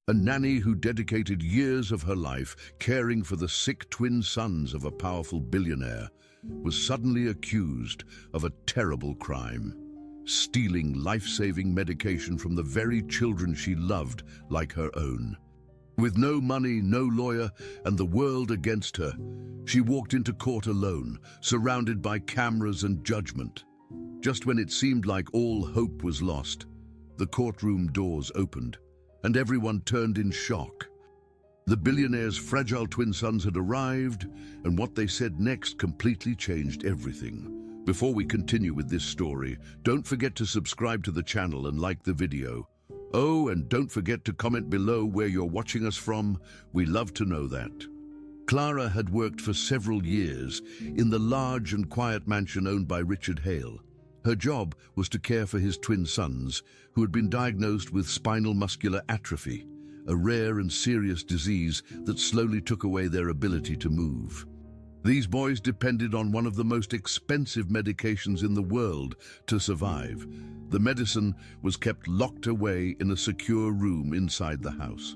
A nanny who dedicated years of her life caring for the sick twin sons of a powerful billionaire was suddenly accused of a terrible crime, stealing life-saving medication from the very children she loved like her own. With no money, no lawyer, and the world against her, she walked into court alone, surrounded by cameras and judgment. Just when it seemed like all hope was lost, the courtroom doors opened, and everyone turned in shock. The billionaire's fragile twin sons had arrived, and what they said next completely changed everything. Before we continue with this story, don't forget to subscribe to the channel and like the video. Oh, and don't forget to comment below where you're watching us from. We love to know that. Clara had worked for several years in the large and quiet mansion owned by Richard Hale. Her job was to care for his twin sons, who had been diagnosed with spinal muscular atrophy, a rare and serious disease that slowly took away their ability to move. These boys depended on one of the most expensive medications in the world to survive. The medicine was kept locked away in a secure room inside the house.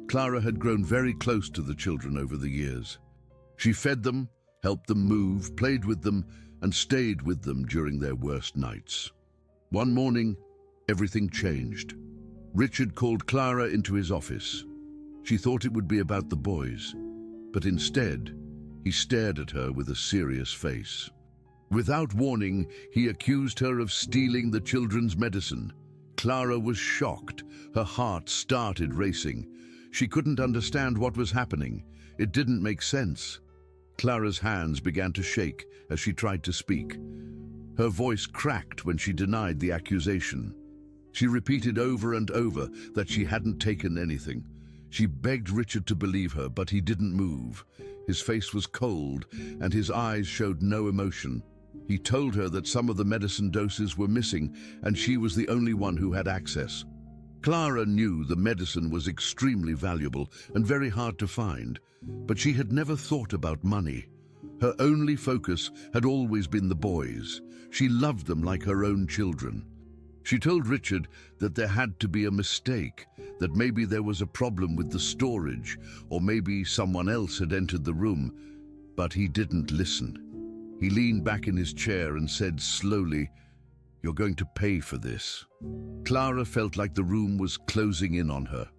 Clara had grown very close to the children over the years. She fed them, helped them move, played with them, and stayed with them during their worst nights. One morning, everything changed. Richard called Clara into his office. She thought it would be about the boys, but instead, he stared at her with a serious face. Without warning, he accused her of stealing the children's medicine. Clara was shocked. Her heart started racing. She couldn't understand what was happening. It didn't make sense. Clara's hands began to shake as she tried to speak. Her voice cracked when she denied the accusation. She repeated over and over that she hadn't taken anything. She begged Richard to believe her, but he didn't move. His face was cold, and his eyes showed no emotion. He told her that some of the medicine doses were missing, and she was the only one who had access. Clara knew the medicine was extremely valuable and very hard to find, but she had never thought about money. Her only focus had always been the boys. She loved them like her own children. She told Richard that there had to be a mistake, that maybe there was a problem with the storage, or maybe someone else had entered the room, but he didn't listen. He leaned back in his chair and said slowly, "You're going to pay for this." Clara felt like the room was closing in on her.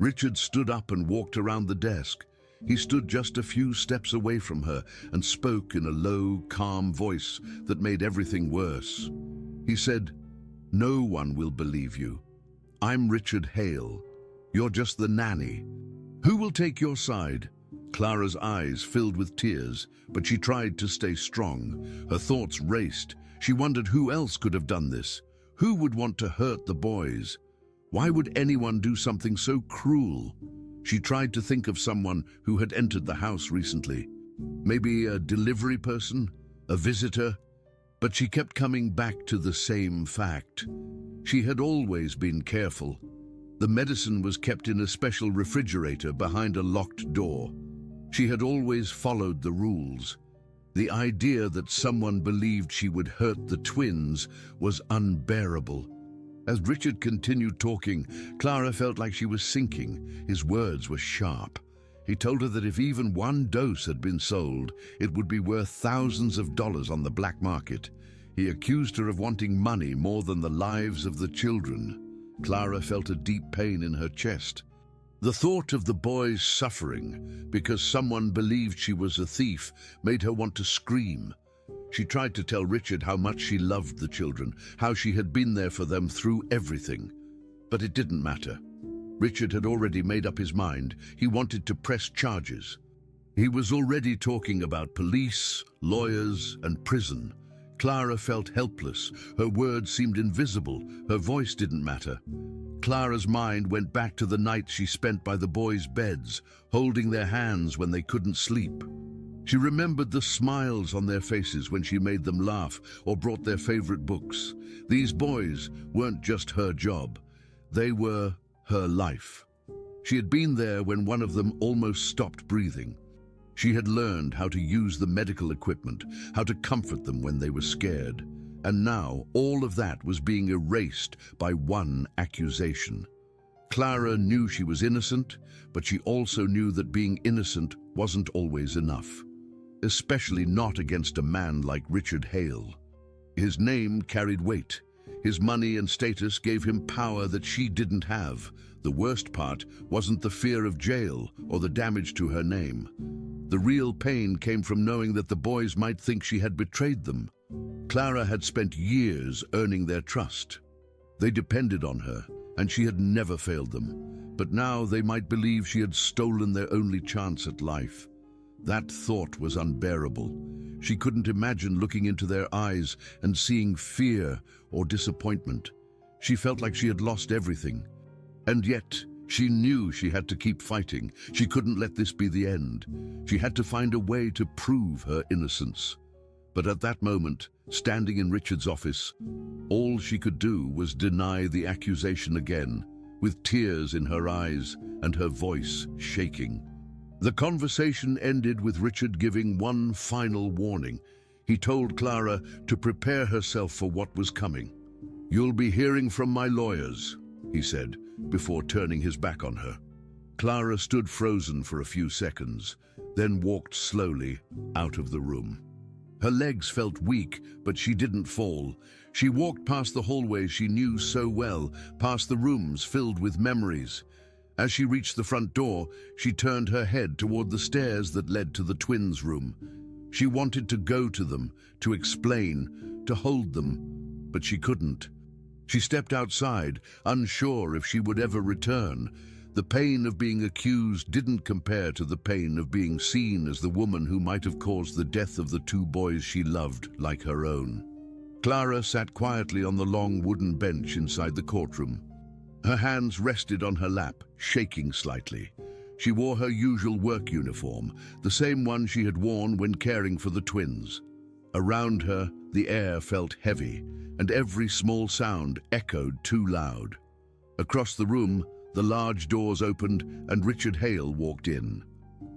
Richard stood up and walked around the desk. He stood just a few steps away from her and spoke in a low, calm voice that made everything worse. He said, "No one will believe you. I'm Richard Hale. You're just the nanny. Who will take your side?" Clara's eyes filled with tears, but she tried to stay strong. Her thoughts raced. She wondered who else could have done this. Who would want to hurt the boys? Why would anyone do something so cruel? She tried to think of someone who had entered the house recently. Maybe a delivery person, a visitor, but she kept coming back to the same fact. She had always been careful. The medicine was kept in a special refrigerator behind a locked door. She had always followed the rules. The idea that someone believed she would hurt the twins was unbearable. As Richard continued talking, Clara felt like she was sinking. His words were sharp. He told her that if even one dose had been sold, it would be worth thousands of dollars on the black market. He accused her of wanting money more than the lives of the children. Clara felt a deep pain in her chest. The thought of the boys suffering because someone believed she was a thief made her want to scream. She tried to tell Richard how much she loved the children, how she had been there for them through everything. But it didn't matter. Richard had already made up his mind. He wanted to press charges. He was already talking about police, lawyers, and prison. Clara felt helpless. Her words seemed invisible. Her voice didn't matter. Clara's mind went back to the night she spent by the boys' beds, holding their hands when they couldn't sleep. She remembered the smiles on their faces when she made them laugh or brought their favorite books. These boys weren't just her job. They were her life. She had been there when one of them almost stopped breathing. She had learned how to use the medical equipment, how to comfort them when they were scared. And now all of that was being erased by one accusation. Clara knew she was innocent, but she also knew that being innocent wasn't always enough, especially not against a man like Richard Hale. His name carried weight. His money and status gave him power that she didn't have. The worst part wasn't the fear of jail or the damage to her name. The real pain came from knowing that the boys might think she had betrayed them. Clara had spent years earning their trust. They depended on her, and she had never failed them. But now they might believe she had stolen their only chance at life. That thought was unbearable. She couldn't imagine looking into their eyes and seeing fear or disappointment. She felt like she had lost everything. And yet, she knew she had to keep fighting. She couldn't let this be the end. She had to find a way to prove her innocence. But at that moment, standing in Richard's office, all she could do was deny the accusation again, with tears in her eyes and her voice shaking. The conversation ended with Richard giving one final warning. He told Clara to prepare herself for what was coming. "You'll be hearing from my lawyers," he said, before turning his back on her. Clara stood frozen for a few seconds, then walked slowly out of the room. Her legs felt weak, but she didn't fall. She walked past the hallways she knew so well, past the rooms filled with memories. As she reached the front door, she turned her head toward the stairs that led to the twins' room. She wanted to go to them, to explain, to hold them, but she couldn't. She stepped outside, unsure if she would ever return. The pain of being accused didn't compare to the pain of being seen as the woman who might have caused the death of the two boys she loved like her own. Clara sat quietly on the long wooden bench inside the courtroom. Her hands rested on her lap, shaking slightly. She wore her usual work uniform, the same one she had worn when caring for the twins. Around her, the air felt heavy, and every small sound echoed too loud. Across the room, the large doors opened and Richard Hale walked in.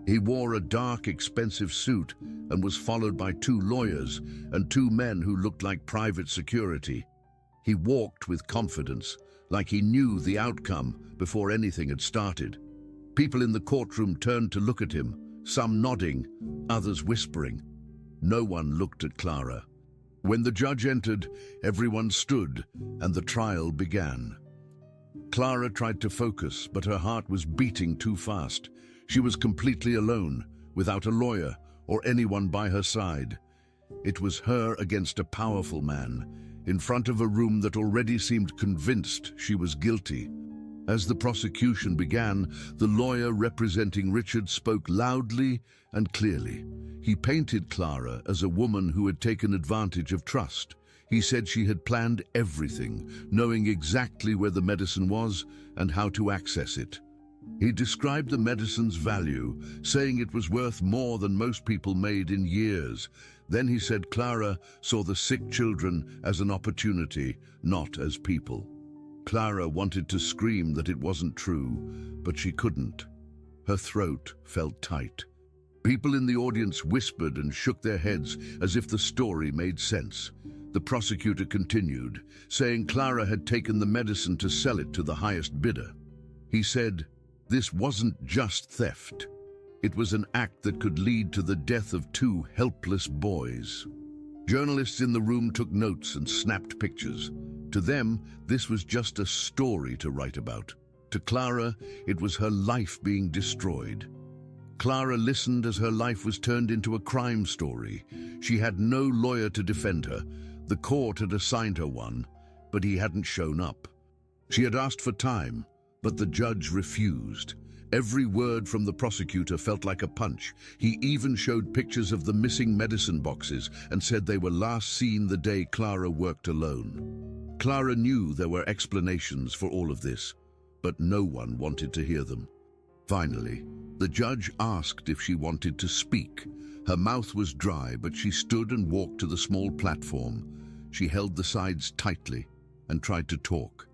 He wore a dark, expensive suit and was followed by two lawyers and two men who looked like private security. He walked with confidence, like he knew the outcome before anything had started. People in the courtroom turned to look at him, some nodding, others whispering. No one looked at Clara. When the judge entered, everyone stood and the trial began. Clara tried to focus, but her heart was beating too fast. She was completely alone, without a lawyer or anyone by her side. It was her against a powerful man, in front of a room that already seemed convinced she was guilty. As the prosecution began, the lawyer representing Richard spoke loudly and clearly. He painted Clara as a woman who had taken advantage of trust. He said she had planned everything, knowing exactly where the medicine was and how to access it. He described the medicine's value, saying it was worth more than most people made in years. Then he said Clara saw the sick children as an opportunity, not as people. Clara wanted to scream that it wasn't true, but she couldn't. Her throat felt tight. People in the audience whispered and shook their heads as if the story made sense. The prosecutor continued, saying Clara had taken the medicine to sell it to the highest bidder. He said, this wasn't just theft. It was an act that could lead to the death of two helpless boys. Journalists in the room took notes and snapped pictures. To them, this was just a story to write about. To Clara, it was her life being destroyed. Clara listened as her life was turned into a crime story. She had no lawyer to defend her. The court had assigned her one, but he hadn't shown up. She had asked for time, but the judge refused. Every word from the prosecutor felt like a punch. He even showed pictures of the missing medicine boxes and said they were last seen the day Clara worked alone. Clara knew there were explanations for all of this, but no one wanted to hear them. Finally, the judge asked if she wanted to speak. Her mouth was dry, but she stood and walked to the small platform. She held the sides tightly and tried to talk.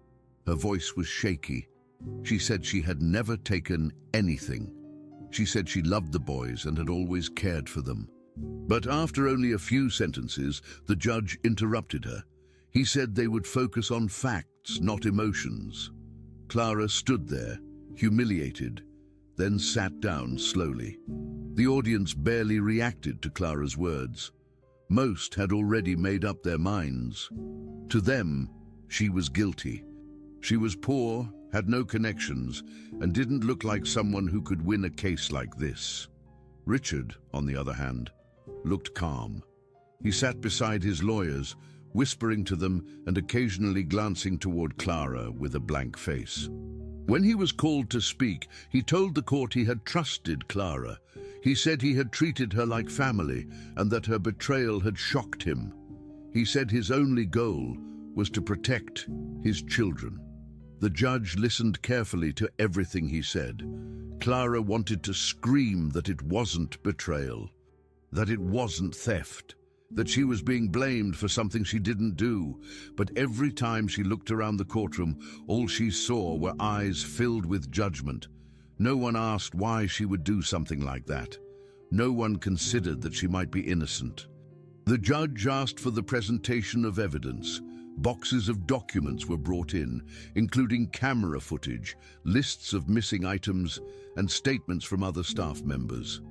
Her voice was shaky. She said she had never taken anything. She said she loved the boys and had always cared for them. But after only a few sentences, the judge interrupted her. He said they would focus on facts, not emotions. Clara stood there, humiliated, then sat down slowly. The audience barely reacted to Clara's words. Most had already made up their minds. To them, she was guilty. She was poor, had no connections, and didn't look like someone who could win a case like this. Richard, on the other hand, looked calm. He sat beside his lawyers, whispering to them and occasionally glancing toward Clara with a blank face. When he was called to speak, he told the court he had trusted Clara. He said he had treated her like family and that her betrayal had shocked him. He said his only goal was to protect his children. The judge listened carefully to everything he said. Clara wanted to scream that it wasn't betrayal, that it wasn't theft, that she was being blamed for something she didn't do. But every time she looked around the courtroom, all she saw were eyes filled with judgment. No one asked why she would do something like that. No one considered that she might be innocent. The judge asked for the presentation of evidence. Boxes of documents were brought in, including camera footage, lists of missing items, and statements from other staff members.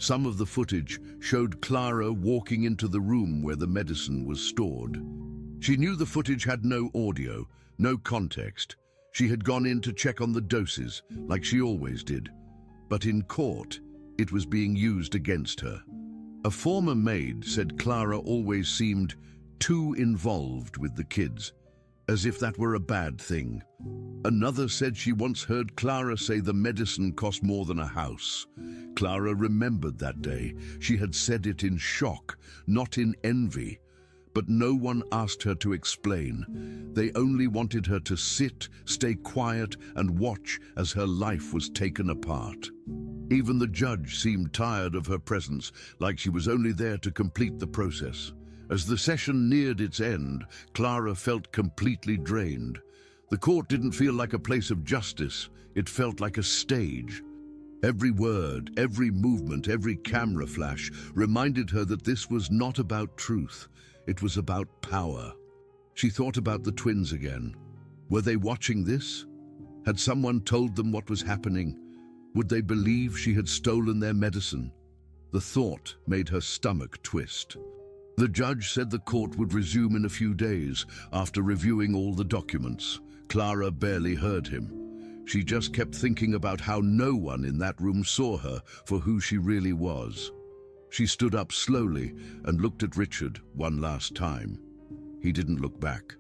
Some of the footage showed Clara walking into the room where the medicine was stored. She knew the footage had no audio, no context. She had gone in to check on the doses, like she always did. But in court, it was being used against her. A former maid said Clara always seemed too involved with the kids, as if that were a bad thing. Another said she once heard Clara say the medicine cost more than a house. Clara remembered that day. She had said it in shock, not in envy. But no one asked her to explain. They only wanted her to sit, stay quiet, and watch as her life was taken apart. Even the judge seemed tired of her presence, like she was only there to complete the process. As the session neared its end, Clara felt completely drained. The court didn't feel like a place of justice. It felt like a stage. Every word, every movement, every camera flash reminded her that this was not about truth. It was about power. She thought about the twins again. Were they watching this? Had someone told them what was happening? Would they believe she had stolen their medicine? The thought made her stomach twist. The judge said the court would resume in a few days after reviewing all the documents. Clara barely heard him. She just kept thinking about how no one in that room saw her for who she really was. She stood up slowly and looked at Richard one last time. He didn't look back.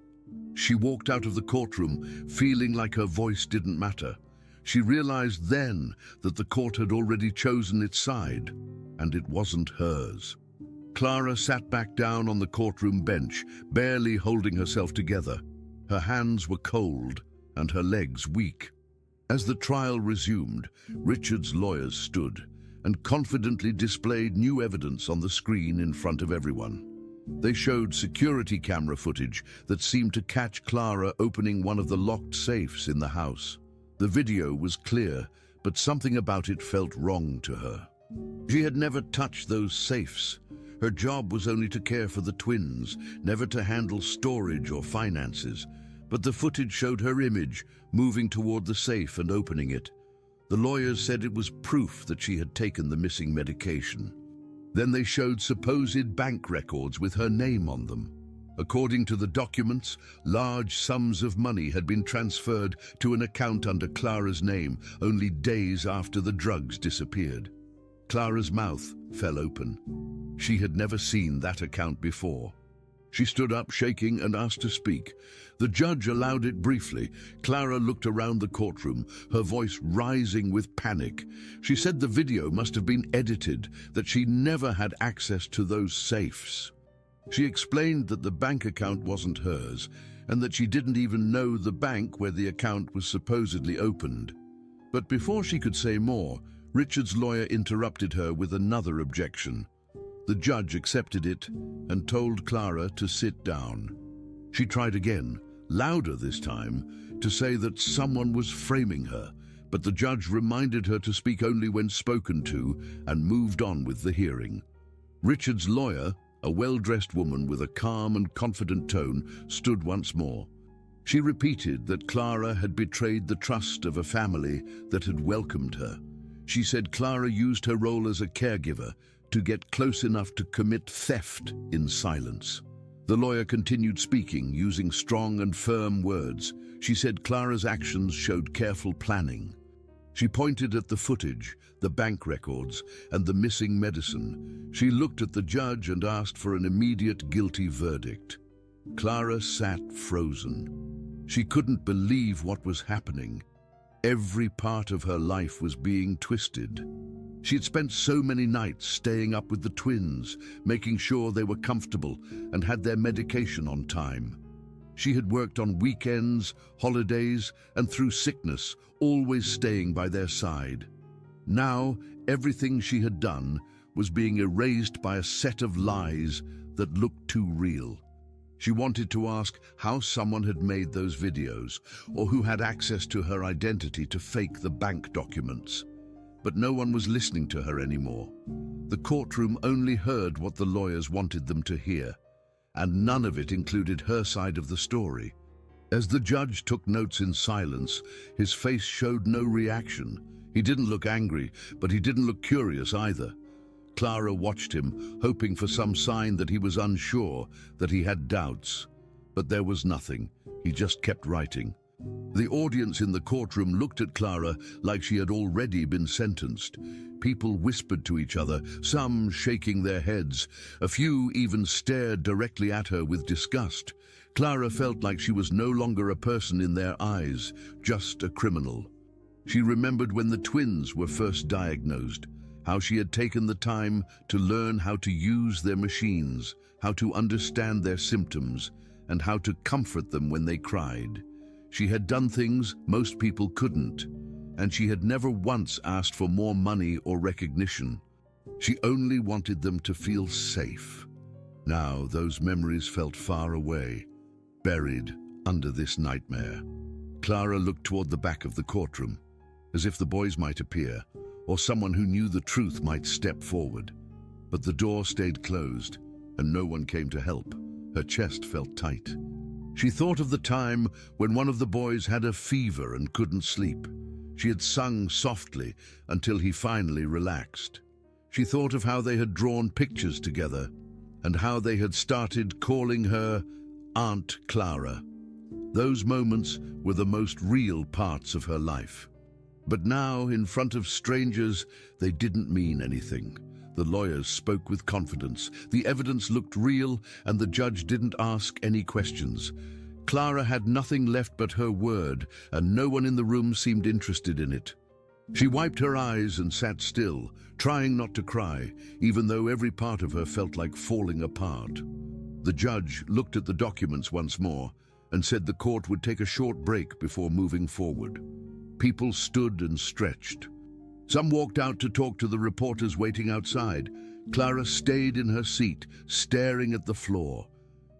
She walked out of the courtroom feeling like her voice didn't matter. She realized then that the court had already chosen its side, and it wasn't hers. Clara sat back down on the courtroom bench, barely holding herself together. Her hands were cold and her legs weak. As the trial resumed, Richard's lawyers stood and confidently displayed new evidence on the screen in front of everyone. They showed security camera footage that seemed to catch Clara opening one of the locked safes in the house. The video was clear, but something about it felt wrong to her. She had never touched those safes. Her job was only to care for the twins, never to handle storage or finances. But the footage showed her image, moving toward the safe and opening it. The lawyers said it was proof that she had taken the missing medication. Then they showed supposed bank records with her name on them. According to the documents, large sums of money had been transferred to an account under Clara's name only days after the drugs disappeared. Clara's mouth fell open. She had never seen that account before. She stood up, shaking, and asked to speak. The judge allowed it briefly. Clara looked around the courtroom, her voice rising with panic. She said the video must have been edited, that she never had access to those safes. She explained that the bank account wasn't hers, and that she didn't even know the bank where the account was supposedly opened. But before she could say more, Richard's lawyer interrupted her with another objection. The judge accepted it and told Clara to sit down. She tried again, louder this time, to say that someone was framing her, but the judge reminded her to speak only when spoken to and moved on with the hearing. Richard's lawyer, a well-dressed woman with a calm and confident tone, stood once more. She repeated that Clara had betrayed the trust of a family that had welcomed her. She said Clara used her role as a caregiver to get close enough to commit theft in silence. The lawyer continued speaking, using strong and firm words. She said Clara's actions showed careful planning. She pointed at the footage, the bank records, and the missing medicine. She looked at the judge and asked for an immediate guilty verdict. Clara sat frozen. She couldn't believe what was happening. Every part of her life was being twisted. She had spent so many nights staying up with the twins, making sure they were comfortable and had their medication on time. She had worked on weekends, holidays, and through sickness, always staying by their side. Now, everything she had done was being erased by a set of lies that looked too real. She wanted to ask how someone had made those videos, or who had access to her identity to fake the bank documents. But no one was listening to her anymore. The courtroom only heard what the lawyers wanted them to hear, and none of it included her side of the story. As the judge took notes in silence, his face showed no reaction. He didn't look angry, but he didn't look curious either. Clara watched him, hoping for some sign that he was unsure, that he had doubts. But there was nothing. He just kept writing. The audience in the courtroom looked at Clara like she had already been sentenced. People whispered to each other, some shaking their heads. A few even stared directly at her with disgust. Clara felt like she was no longer a person in their eyes, just a criminal. She remembered when the twins were first diagnosed, how she had taken the time to learn how to use their machines, how to understand their symptoms, and how to comfort them when they cried. She had done things most people couldn't, and she had never once asked for more money or recognition. She only wanted them to feel safe. Now those memories felt far away, buried under this nightmare. Clara looked toward the back of the courtroom, as if the boys might appear, or someone who knew the truth might step forward. But the door stayed closed, and no one came to help. Her chest felt tight. She thought of the time when one of the boys had a fever and couldn't sleep. She had sung softly until he finally relaxed. She thought of how they had drawn pictures together and how they had started calling her Aunt Clara. Those moments were the most real parts of her life. But now, in front of strangers, they didn't mean anything. The lawyers spoke with confidence. The evidence looked real, and the judge didn't ask any questions. Clara had nothing left but her word, and no one in the room seemed interested in it. She wiped her eyes and sat still, trying not to cry, even though every part of her felt like falling apart. The judge looked at the documents once more and said the court would take a short break before moving forward. People stood and stretched. Some walked out to talk to the reporters waiting outside. Clara stayed in her seat, staring at the floor.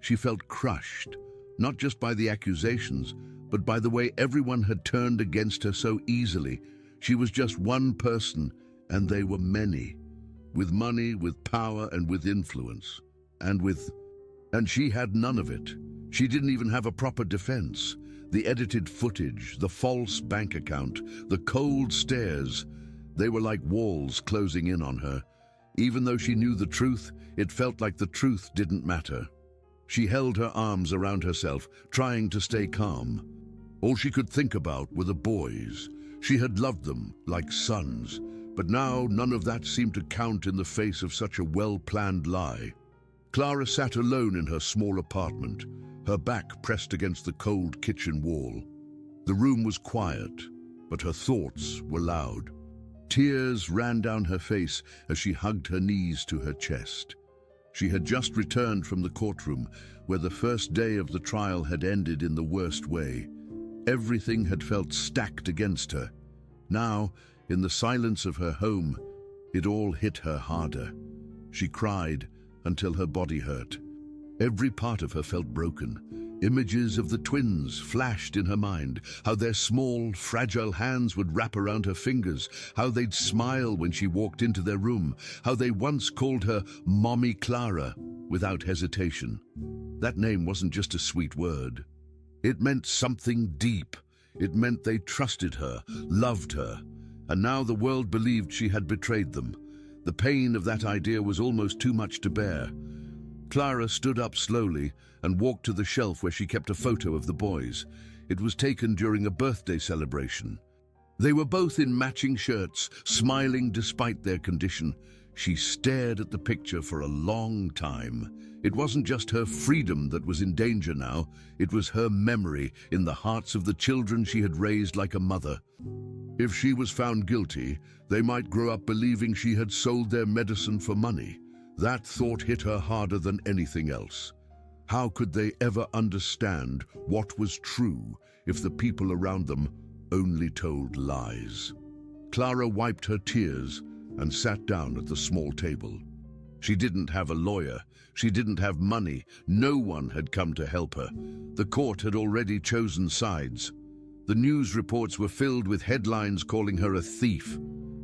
She felt crushed, not just by the accusations, but by the way everyone had turned against her so easily. She was just one person, and they were many, with money, with power, and with influence, and she had none of it. She didn't even have a proper defense. The edited footage, the false bank account, the cold stares, they were like walls closing in on her. Even though she knew the truth, it felt like the truth didn't matter. She held her arms around herself, trying to stay calm. All she could think about were the boys. She had loved them like sons, but now none of that seemed to count in the face of such a well-planned lie. Clara sat alone in her small apartment, her back pressed against the cold kitchen wall. The room was quiet, but her thoughts were loud. Tears ran down her face as she hugged her knees to her chest. She had just returned from the courtroom, where the first day of the trial had ended in the worst way. Everything had felt stacked against her. Now, in the silence of her home, it all hit her harder. She cried until her body hurt. Every part of her felt broken. Images of the twins flashed in her mind, how their small, fragile hands would wrap around her fingers, how they'd smile when she walked into their room, how they once called her Mommy Clara without hesitation. That name wasn't just a sweet word. It meant something deep. It meant they trusted her, loved her, and now the world believed she had betrayed them. The pain of that idea was almost too much to bear. Clara stood up slowly and walked to the shelf where she kept a photo of the boys. It was taken during a birthday celebration. They were both in matching shirts, smiling despite their condition. She stared at the picture for a long time. It wasn't just her freedom that was in danger now, it was her memory in the hearts of the children she had raised like a mother. If she was found guilty, they might grow up believing she had sold their medicine for money. That thought hit her harder than anything else. How could they ever understand what was true if the people around them only told lies? Clara wiped her tears and sat down at the small table. She didn't have a lawyer. She didn't have money. No one had come to help her. The court had already chosen sides. The news reports were filled with headlines calling her a thief.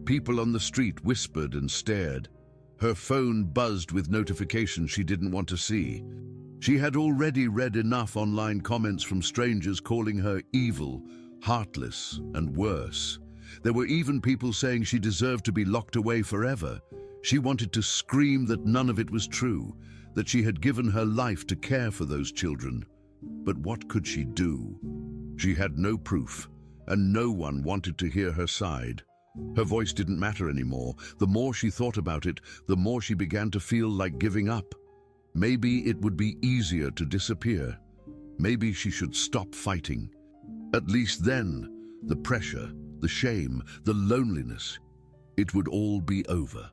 People on the street whispered and stared. Her phone buzzed with notifications she didn't want to see. She had already read enough online comments from strangers calling her evil, heartless, and worse. There were even people saying she deserved to be locked away forever. She wanted to scream that none of it was true, that she had given her life to care for those children. But what could she do? She had no proof, and no one wanted to hear her side. Her voice didn't matter anymore. The more she thought about it, the more she began to feel like giving up. Maybe it would be easier to disappear. Maybe she should stop fighting. At least then, the pressure, the shame, the loneliness, it would all be over.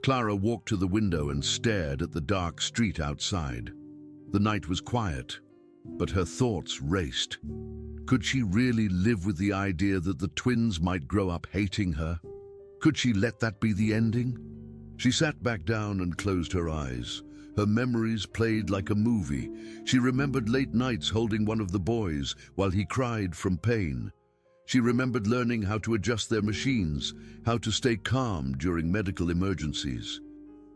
Clara walked to the window and stared at the dark street outside. The night was quiet, but her thoughts raced. Could she really live with the idea that the twins might grow up hating her? Could she let that be the ending? She sat back down and closed her eyes. Her memories played like a movie. She remembered late nights holding one of the boys while he cried from pain. She remembered learning how to adjust their machines, how to stay calm during medical emergencies.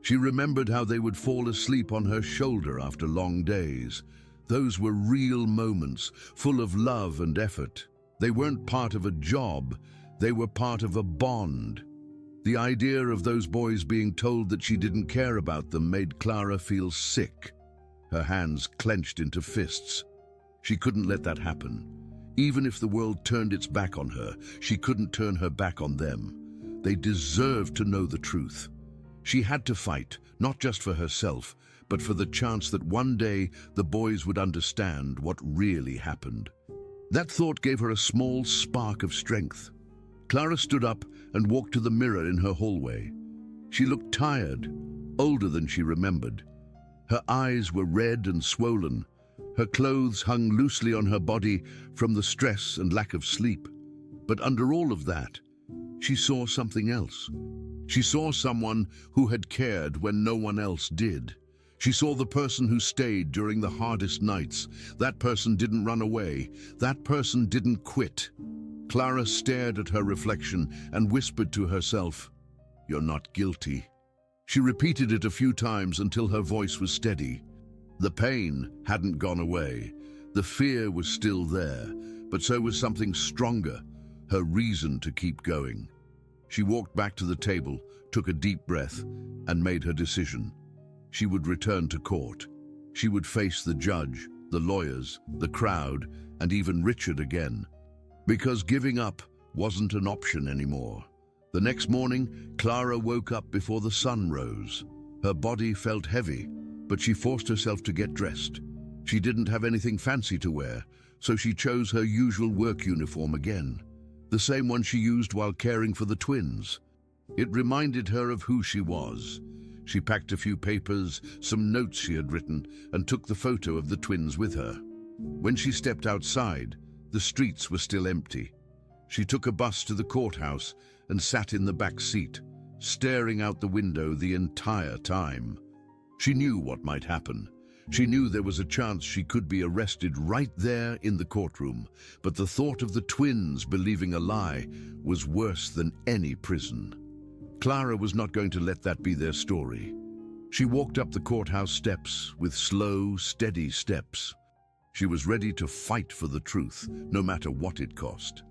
She remembered how they would fall asleep on her shoulder after long days. Those were real moments, full of love and effort. They weren't part of a job, they were part of a bond. The idea of those boys being told that she didn't care about them made Clara feel sick. Her hands clenched into fists. She couldn't let that happen. Even if the world turned its back on her, she couldn't turn her back on them. They deserved to know the truth. She had to fight, not just for herself, but for the chance that one day the boys would understand what really happened. That thought gave her a small spark of strength. Clara stood up and walked to the mirror in her hallway. She looked tired, older than she remembered. Her eyes were red and swollen. Her clothes hung loosely on her body from the stress and lack of sleep. But under all of that, she saw something else. She saw someone who had cared when no one else did. She saw the person who stayed during the hardest nights. That person didn't run away. That person didn't quit. Clara stared at her reflection and whispered to herself, "You're not guilty." She repeated it a few times until her voice was steady. The pain hadn't gone away. The fear was still there, but so was something stronger, her reason to keep going. She walked back to the table, took a deep breath, and made her decision. She would return to court. She would face the judge, the lawyers, the crowd, and even Richard again. Because giving up wasn't an option anymore. The next morning, Clara woke up before the sun rose. Her body felt heavy, but she forced herself to get dressed. She didn't have anything fancy to wear, so she chose her usual work uniform again, the same one she used while caring for the twins. It reminded her of who she was. She packed a few papers, some notes she had written, and took the photo of the twins with her. When she stepped outside, the streets were still empty. She took a bus to the courthouse and sat in the back seat, staring out the window the entire time. She knew what might happen. She knew there was a chance she could be arrested right there in the courtroom, but the thought of the twins believing a lie was worse than any prison. Clara was not going to let that be their story. She walked up the courthouse steps with slow, steady steps. She was ready to fight for the truth, no matter what it cost.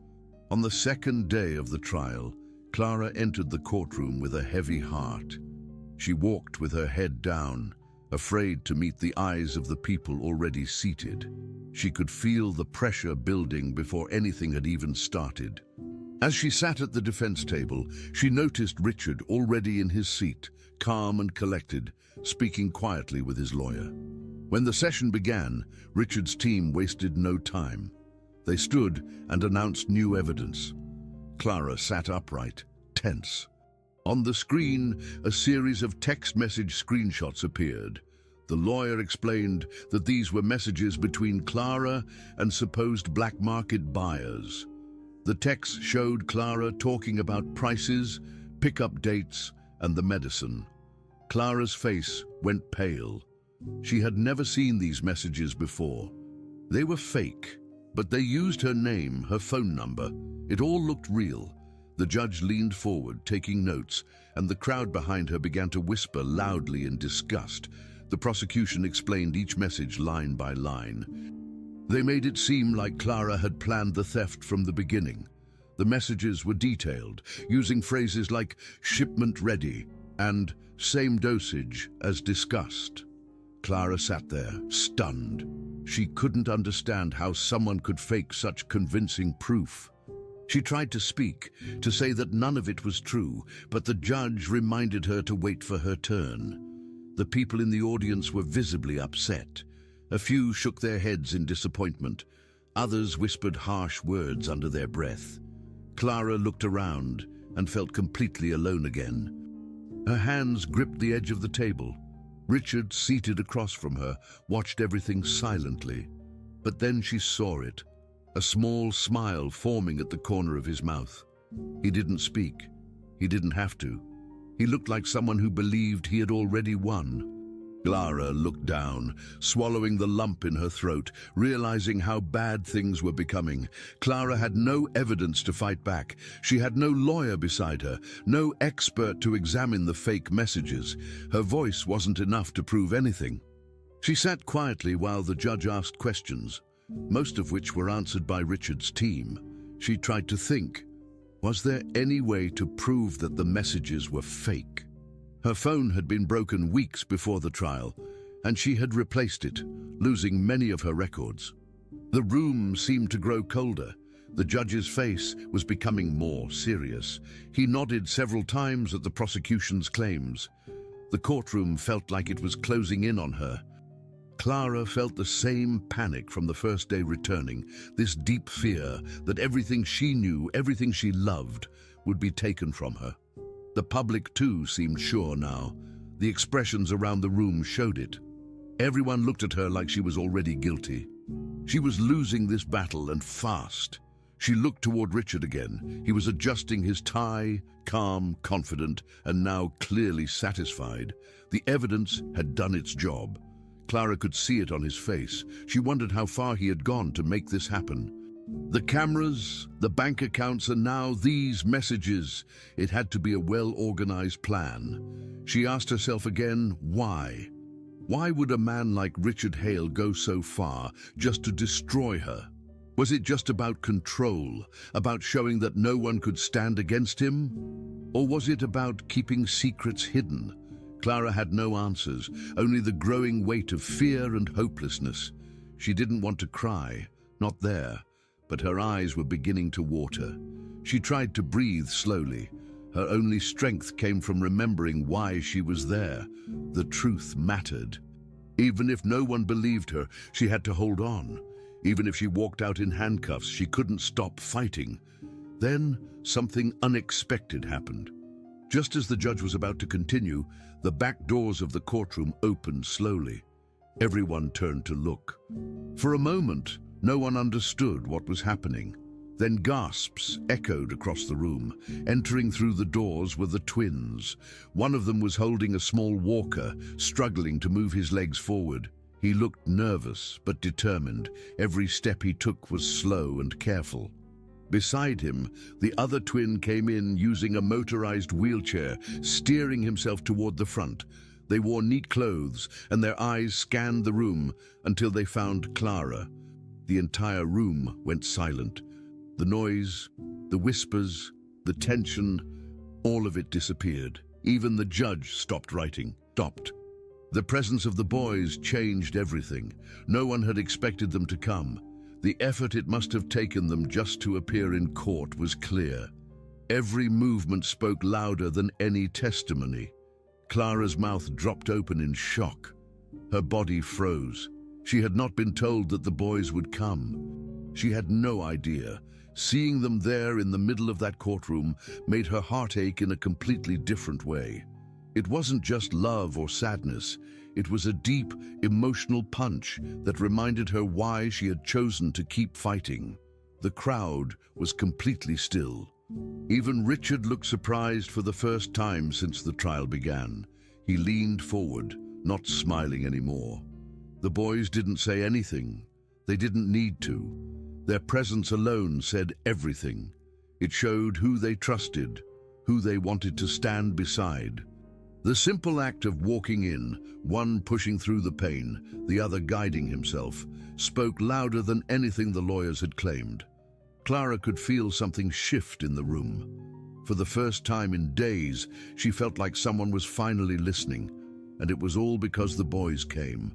On the second day of the trial, Clara entered the courtroom with a heavy heart. She walked with her head down, afraid to meet the eyes of the people already seated. She could feel the pressure building before anything had even started. As she sat at the defense table, she noticed Richard already in his seat, calm and collected, speaking quietly with his lawyer. When the session began, Richard's team wasted no time. They stood and announced new evidence. Clara sat upright, tense. On the screen, a series of text message screenshots appeared. The lawyer explained that these were messages between Clara and supposed black market buyers. The text showed Clara talking about prices, pickup dates, and the medicine. Clara's face went pale. She had never seen these messages before. They were fake, but they used her name, her phone number. It all looked real. The judge leaned forward, taking notes, and the crowd behind her began to whisper loudly in disgust. The prosecution explained each message line by line. They made it seem like Clara had planned the theft from the beginning. The messages were detailed, using phrases like "shipment ready" and "same dosage as discussed." Clara sat there, stunned. She couldn't understand how someone could fake such convincing proof. She tried to speak, to say that none of it was true, but the judge reminded her to wait for her turn. The people in the audience were visibly upset. A few shook their heads in disappointment. Others whispered harsh words under their breath. Clara looked around and felt completely alone again. Her hands gripped the edge of the table. Richard, seated across from her, watched everything silently. But then she saw it, a small smile forming at the corner of his mouth. He didn't speak. He didn't have to. He looked like someone who believed he had already won. Clara looked down, swallowing the lump in her throat, realizing how bad things were becoming. Clara had no evidence to fight back. She had no lawyer beside her, no expert to examine the fake messages. Her voice wasn't enough to prove anything. She sat quietly while the judge asked questions, most of which were answered by Richard's team. She tried to think, was there any way to prove that the messages were fake? Her phone had been broken weeks before the trial, and she had replaced it, losing many of her records. The room seemed to grow colder. The judge's face was becoming more serious. He nodded several times at the prosecution's claims. The courtroom felt like it was closing in on her. Clara felt the same panic from the first day returning, this deep fear that everything she knew, everything she loved, would be taken from her. The public, too, seemed sure now. The expressions around the room showed it. Everyone looked at her like she was already guilty. She was losing this battle, and fast. She looked toward Richard again. He was adjusting his tie, calm, confident, and now clearly satisfied. The evidence had done its job. Clara could see it on his face. She wondered how far he had gone to make this happen. The cameras, the bank accounts, and now these messages. It had to be a well-organized plan. She asked herself again, why? Why would a man like Richard Hale go so far just to destroy her? Was it just about control, about showing that no one could stand against him? Or was it about keeping secrets hidden? Clara had no answers, only the growing weight of fear and hopelessness. She didn't want to cry, not there, but her eyes were beginning to water. She tried to breathe slowly. Her only strength came from remembering why she was there. The truth mattered. Even if no one believed her, she had to hold on. Even if she walked out in handcuffs, she couldn't stop fighting. Then something unexpected happened. Just as the judge was about to continue, the back doors of the courtroom opened slowly. Everyone turned to look. For a moment, no one understood what was happening. Then gasps echoed across the room. Entering through the doors were the twins. One of them was holding a small walker, struggling to move his legs forward. He looked nervous but determined. Every step he took was slow and careful. Beside him, the other twin came in using a motorized wheelchair, steering himself toward the front. They wore neat clothes, and their eyes scanned the room until they found Clara. The entire room went silent. The noise, the whispers, the tension, all of it disappeared. Even the judge stopped writing. Stopped. The presence of the boys changed everything. No one had expected them to come. The effort it must have taken them just to appear in court was clear. Every movement spoke louder than any testimony. Clara's mouth dropped open in shock. Her body froze. She had not been told that the boys would come. She had no idea. Seeing them there in the middle of that courtroom made her heart ache in a completely different way. It wasn't just love or sadness. It was a deep, emotional punch that reminded her why she had chosen to keep fighting. The crowd was completely still. Even Richard looked surprised for the first time since the trial began. He leaned forward, not smiling anymore. The boys didn't say anything. They didn't need to. Their presence alone said everything. It showed who they trusted, who they wanted to stand beside. The simple act of walking in, one pushing through the pain, the other guiding himself, spoke louder than anything the lawyers had claimed. Clara could feel something shift in the room. For the first time in days, she felt like someone was finally listening, and it was all because the boys came.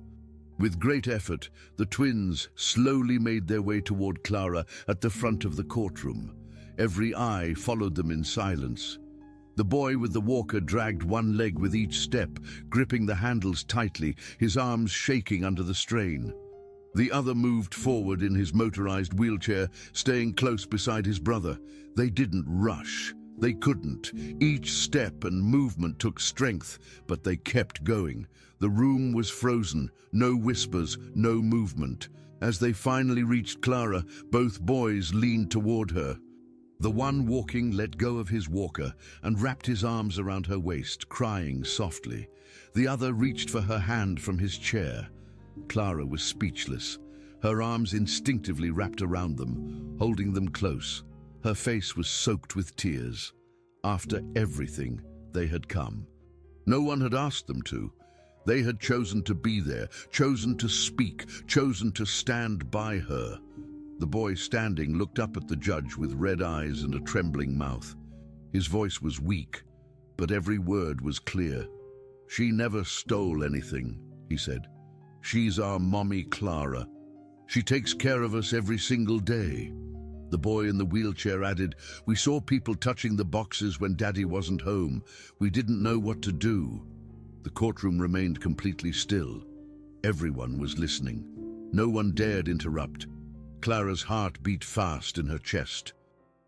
With great effort, the twins slowly made their way toward Clara at the front of the courtroom. Every eye followed them in silence. The boy with the walker dragged one leg with each step, gripping the handles tightly, his arms shaking under the strain. The other moved forward in his motorized wheelchair, staying close beside his brother. They didn't rush. They couldn't. Each step and movement took strength, but they kept going. The room was frozen, no whispers, no movement. As they finally reached Clara, both boys leaned toward her. The one walking let go of his walker and wrapped his arms around her waist, crying softly. The other reached for her hand from his chair. Clara was speechless. Her arms instinctively wrapped around them, holding them close. Her face was soaked with tears. After everything, they had come. No one had asked them to. They had chosen to be there, chosen to speak, chosen to stand by her. The boy standing looked up at the judge with red eyes and a trembling mouth. His voice was weak, but every word was clear. "She never stole anything," he said. "She's our mommy Clara. She takes care of us every single day." The boy in the wheelchair added, "We saw people touching the boxes when Daddy wasn't home. We didn't know what to do." The courtroom remained completely still. Everyone was listening. No one dared interrupt. Clara's heart beat fast in her chest.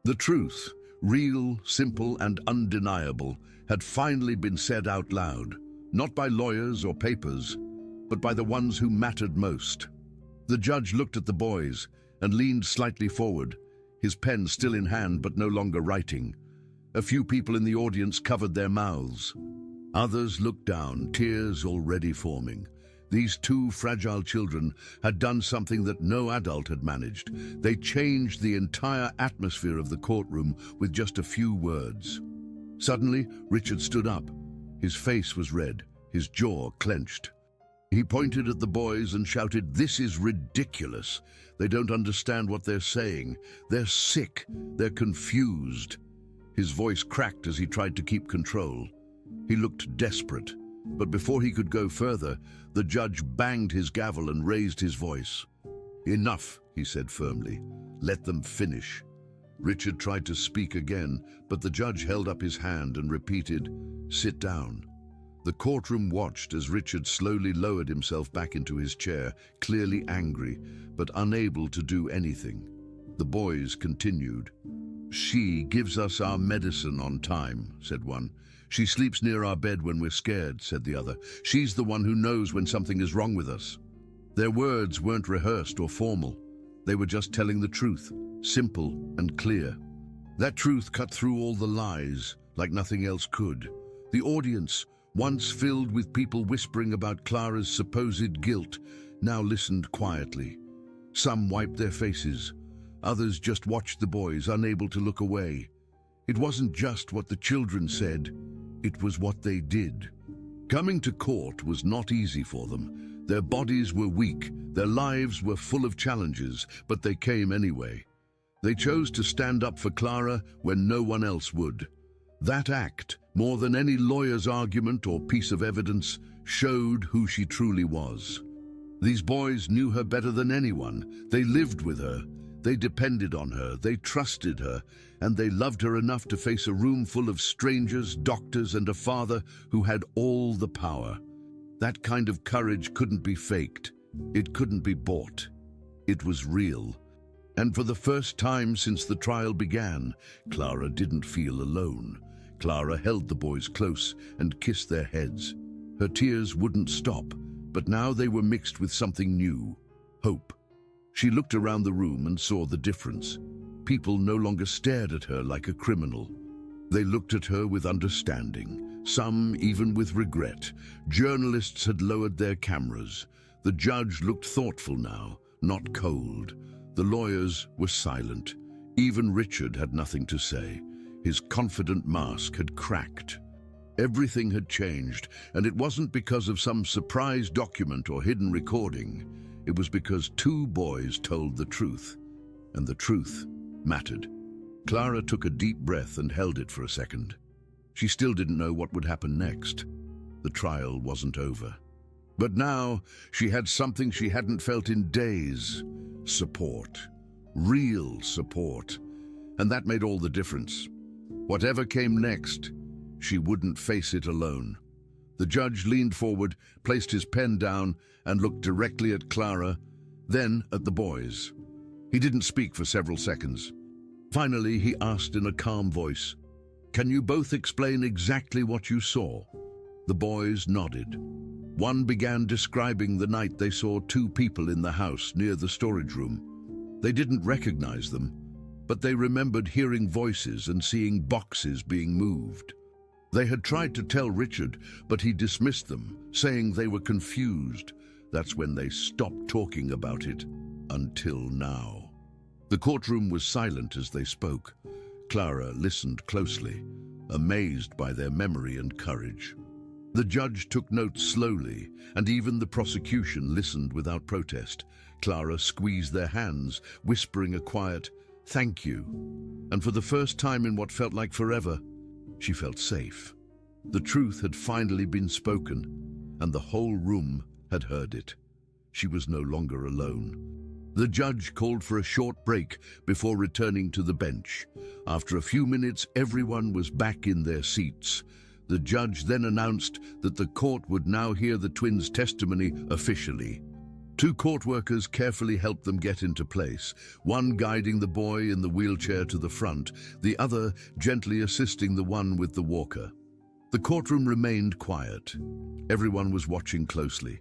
The truth, real, simple, and undeniable, had finally been said out loud, not by lawyers or papers, but by the ones who mattered most. The judge looked at the boys and leaned slightly forward, his pen still in hand but no longer writing. A few people in the audience covered their mouths. Others looked down, tears already forming. These two fragile children had done something that no adult had managed. They changed the entire atmosphere of the courtroom with just a few words. Suddenly, Richard stood up. His face was red, his jaw clenched. He pointed at the boys and shouted, "This is ridiculous. They don't understand what they're saying. They're sick. They're confused." His voice cracked as he tried to keep control. He looked desperate, but before he could go further, the judge banged his gavel and raised his voice. "Enough," he said firmly. "Let them finish." Richard tried to speak again, but the judge held up his hand and repeated, "Sit down." The courtroom watched as Richard slowly lowered himself back into his chair, clearly angry, but unable to do anything. The boys continued. "She gives us our medicine on time," said one. "She sleeps near our bed when we're scared," said the other. "She's the one who knows when something is wrong with us." Their words weren't rehearsed or formal. They were just telling the truth, simple and clear. That truth cut through all the lies like nothing else could. The audience, once filled with people whispering about Clara's supposed guilt, now listened quietly. Some wiped their faces. Others just watched the boys, unable to look away. It wasn't just what the children said, it was what they did. Coming to court was not easy for them. Their bodies were weak, their lives were full of challenges, but they came anyway. They chose to stand up for Clara when no one else would. That act, more than any lawyer's argument or piece of evidence, showed who she truly was. These boys knew her better than anyone. They lived with her. They depended on her. They trusted her. And they loved her enough to face a room full of strangers, doctors, and a father who had all the power. That kind of courage couldn't be faked. It couldn't be bought. It was real. And for the first time since the trial began, Clara didn't feel alone. Clara held the boys close and kissed their heads. Her tears wouldn't stop, but now they were mixed with something new, hope. She looked around the room and saw the difference. People no longer stared at her like a criminal. They looked at her with understanding, some even with regret. Journalists had lowered their cameras. The judge looked thoughtful now, not cold. The lawyers were silent. Even Richard had nothing to say. His confident mask had cracked. Everything had changed, and it wasn't because of some surprise document or hidden recording. It was because two boys told the truth, and the truth mattered. Clara took a deep breath and held it for a second. She still didn't know what would happen next. The trial wasn't over. But now she had something she hadn't felt in days. Support. Real support. And that made all the difference. Whatever came next, she wouldn't face it alone. The judge leaned forward, placed his pen down, and looked directly at Clara, then at the boys. He didn't speak for several seconds. Finally, he asked in a calm voice, "Can you both explain exactly what you saw?" The boys nodded. One began describing the night they saw two people in the house near the storage room. They didn't recognize them, but they remembered hearing voices and seeing boxes being moved. They had tried to tell Richard, but he dismissed them, saying they were confused. That's when they stopped talking about it, until now. The courtroom was silent as they spoke. Clara listened closely, amazed by their memory and courage. The judge took notes slowly, and even the prosecution listened without protest. Clara squeezed their hands, whispering a quiet, "Thank you." And for the first time in what felt like forever, she felt safe. The truth had finally been spoken, and the whole room had heard it. She was no longer alone. The judge called for a short break before returning to the bench. After a few minutes, everyone was back in their seats. The judge then announced that the court would now hear the twins' testimony officially. Two court workers carefully helped them get into place, one guiding the boy in the wheelchair to the front, the other gently assisting the one with the walker. The courtroom remained quiet. Everyone was watching closely.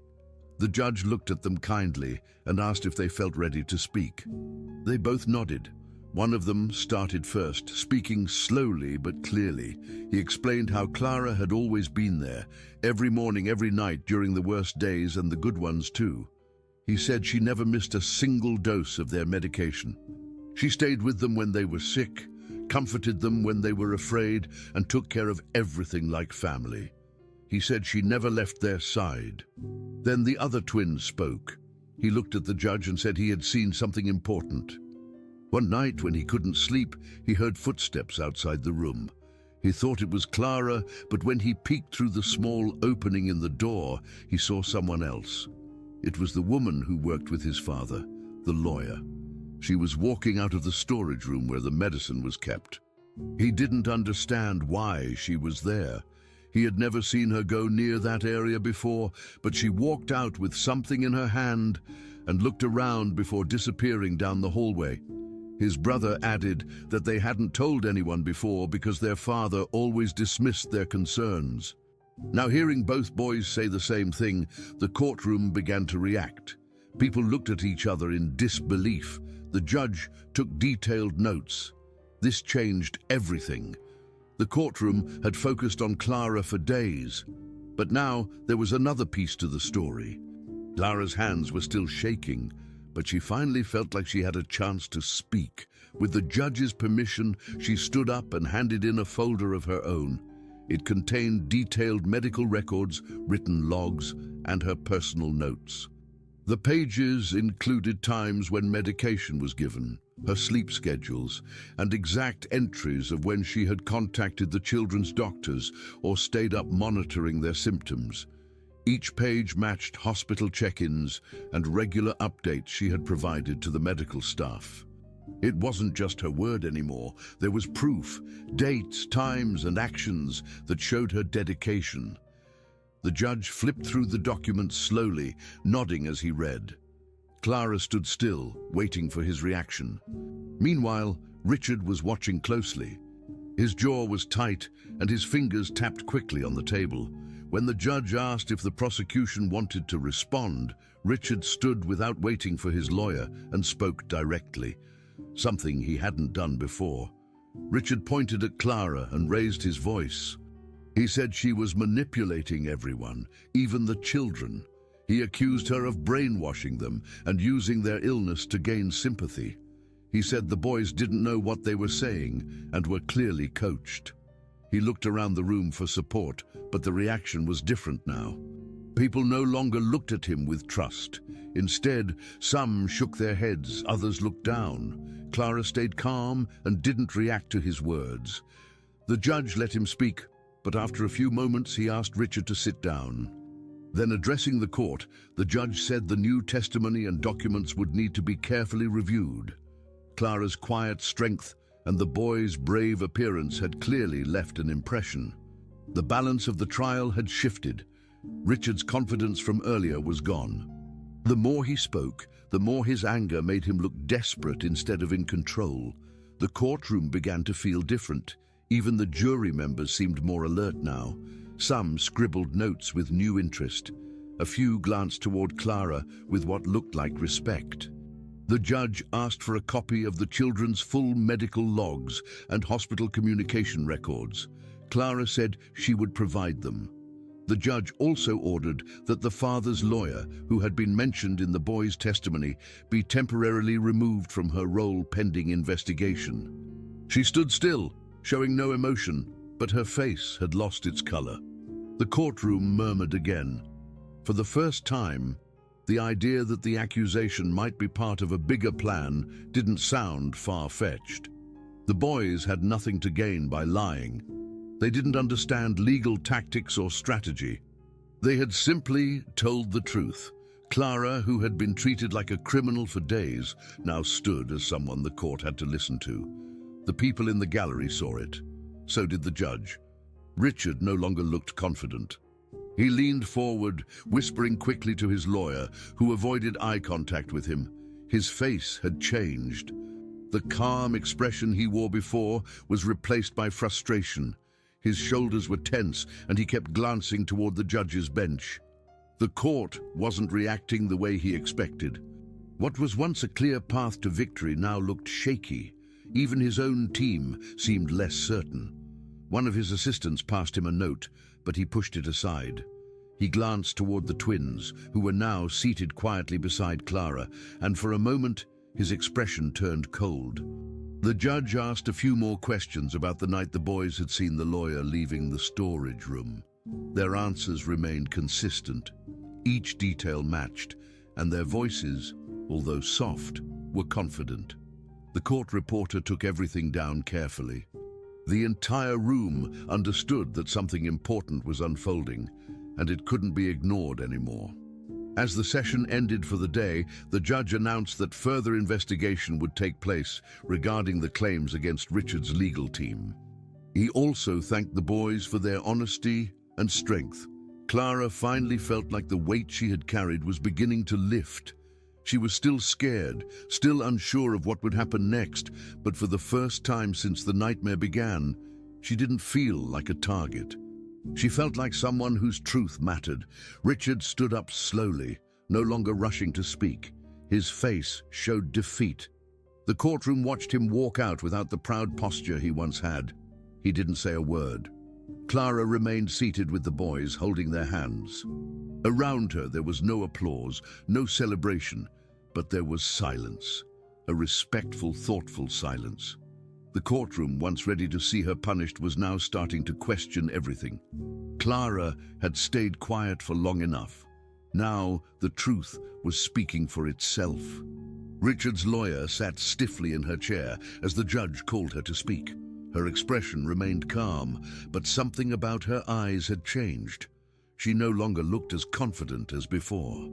The judge looked at them kindly and asked if they felt ready to speak. They both nodded. One of them started first, speaking slowly but clearly. He explained how Clara had always been there, every morning, every night, during the worst days and the good ones too. He said she never missed a single dose of their medication. She stayed with them when they were sick, comforted them when they were afraid, and took care of everything like family. He said she never left their side. Then the other twin spoke. He looked at the judge and said he had seen something important. One night, when he couldn't sleep, he heard footsteps outside the room. He thought it was Clara, but when he peeked through the small opening in the door, he saw someone else. It was the woman who worked with his father, the lawyer. She was walking out of the storage room where the medicine was kept. He didn't understand why she was there. He had never seen her go near that area before, but she walked out with something in her hand and looked around before disappearing down the hallway. His brother added that they hadn't told anyone before because their father always dismissed their concerns. Now, hearing both boys say the same thing, the courtroom began to react. People looked at each other in disbelief. The judge took detailed notes. This changed everything. The courtroom had focused on Clara for days, but now there was another piece to the story. Clara's hands were still shaking, but she finally felt like she had a chance to speak. With the judge's permission, she stood up and handed in a folder of her own. It contained detailed medical records, written logs, and her personal notes. The pages included times when medication was given, her sleep schedules, and exact entries of when she had contacted the children's doctors or stayed up monitoring their symptoms. Each page matched hospital check-ins and regular updates she had provided to the medical staff. It wasn't just her word anymore. There was proof, dates, times, and actions that showed her dedication. The judge flipped through the documents slowly, nodding as he read. Clara stood still, waiting for his reaction. Meanwhile, Richard was watching closely. His jaw was tight, and his fingers tapped quickly on the table. When the judge asked if the prosecution wanted to respond, Richard stood without waiting for his lawyer and spoke directly, something he hadn't done before. Richard pointed at Clara and raised his voice. He said she was manipulating everyone, even the children. He accused her of brainwashing them and using their illness to gain sympathy. He said the boys didn't know what they were saying and were clearly coached. He looked around the room for support, but the reaction was different now. People no longer looked at him with trust. Instead, some shook their heads, others looked down. Clara stayed calm and didn't react to his words. The judge let him speak, but after a few moments he asked Richard to sit down. Then, addressing the court, the judge said the new testimony and documents would need to be carefully reviewed. Clara's quiet strength and the boy's brave appearance had clearly left an impression. The balance of the trial had shifted. Richard's confidence from earlier was gone. The more he spoke, the more his anger made him look desperate instead of in control. The courtroom began to feel different. Even the jury members seemed more alert now. Some scribbled notes with new interest. A few glanced toward Clara with what looked like respect. The judge asked for a copy of the children's full medical logs and hospital communication records. Clara said she would provide them. The judge also ordered that the father's lawyer, who had been mentioned in the boy's testimony, be temporarily removed from her role pending investigation. She stood still, showing no emotion, but her face had lost its color. The courtroom murmured again. For the first time, the idea that the accusation might be part of a bigger plan didn't sound far-fetched. The boys had nothing to gain by lying. They didn't understand legal tactics or strategy. They had simply told the truth. Clara, who had been treated like a criminal for days, now stood as someone the court had to listen to. The people in the gallery saw it. So did the judge. Richard no longer looked confident. He leaned forward, whispering quickly to his lawyer, who avoided eye contact with him. His face had changed. The calm expression he wore before was replaced by frustration. His shoulders were tense, and he kept glancing toward the judge's bench. The court wasn't reacting the way he expected. What was once a clear path to victory now looked shaky. Even his own team seemed less certain. One of his assistants passed him a note, but he pushed it aside. He glanced toward the twins, who were now seated quietly beside Clara, and for a moment his expression turned cold. The judge asked a few more questions about the night the boys had seen the lawyer leaving the storage room. Their answers remained consistent. Each detail matched, and their voices, although soft, were confident. The court reporter took everything down carefully. The entire room understood that something important was unfolding, and it couldn't be ignored anymore. As the session ended for the day, the judge announced that further investigation would take place regarding the claims against Richard's legal team. He also thanked the boys for their honesty and strength. Clara finally felt like the weight she had carried was beginning to lift. She was still scared, still unsure of what would happen next, but for the first time since the nightmare began, she didn't feel like a target. She felt like someone whose truth mattered. Richard stood up slowly, no longer rushing to speak. His face showed defeat. The courtroom watched him walk out without the proud posture he once had. He didn't say a word. Clara remained seated with the boys, holding their hands. Around her there was no applause, no celebration, but there was silence, a respectful, thoughtful silence. The The courtroom, once ready to see her punished, was now starting to question everything. Clara had stayed quiet for long enough. Now the truth was speaking for itself. Richard's lawyer sat stiffly in her chair as the judge called her to speak. Her expression remained calm, but something about her eyes had changed. She no longer looked as confident as before.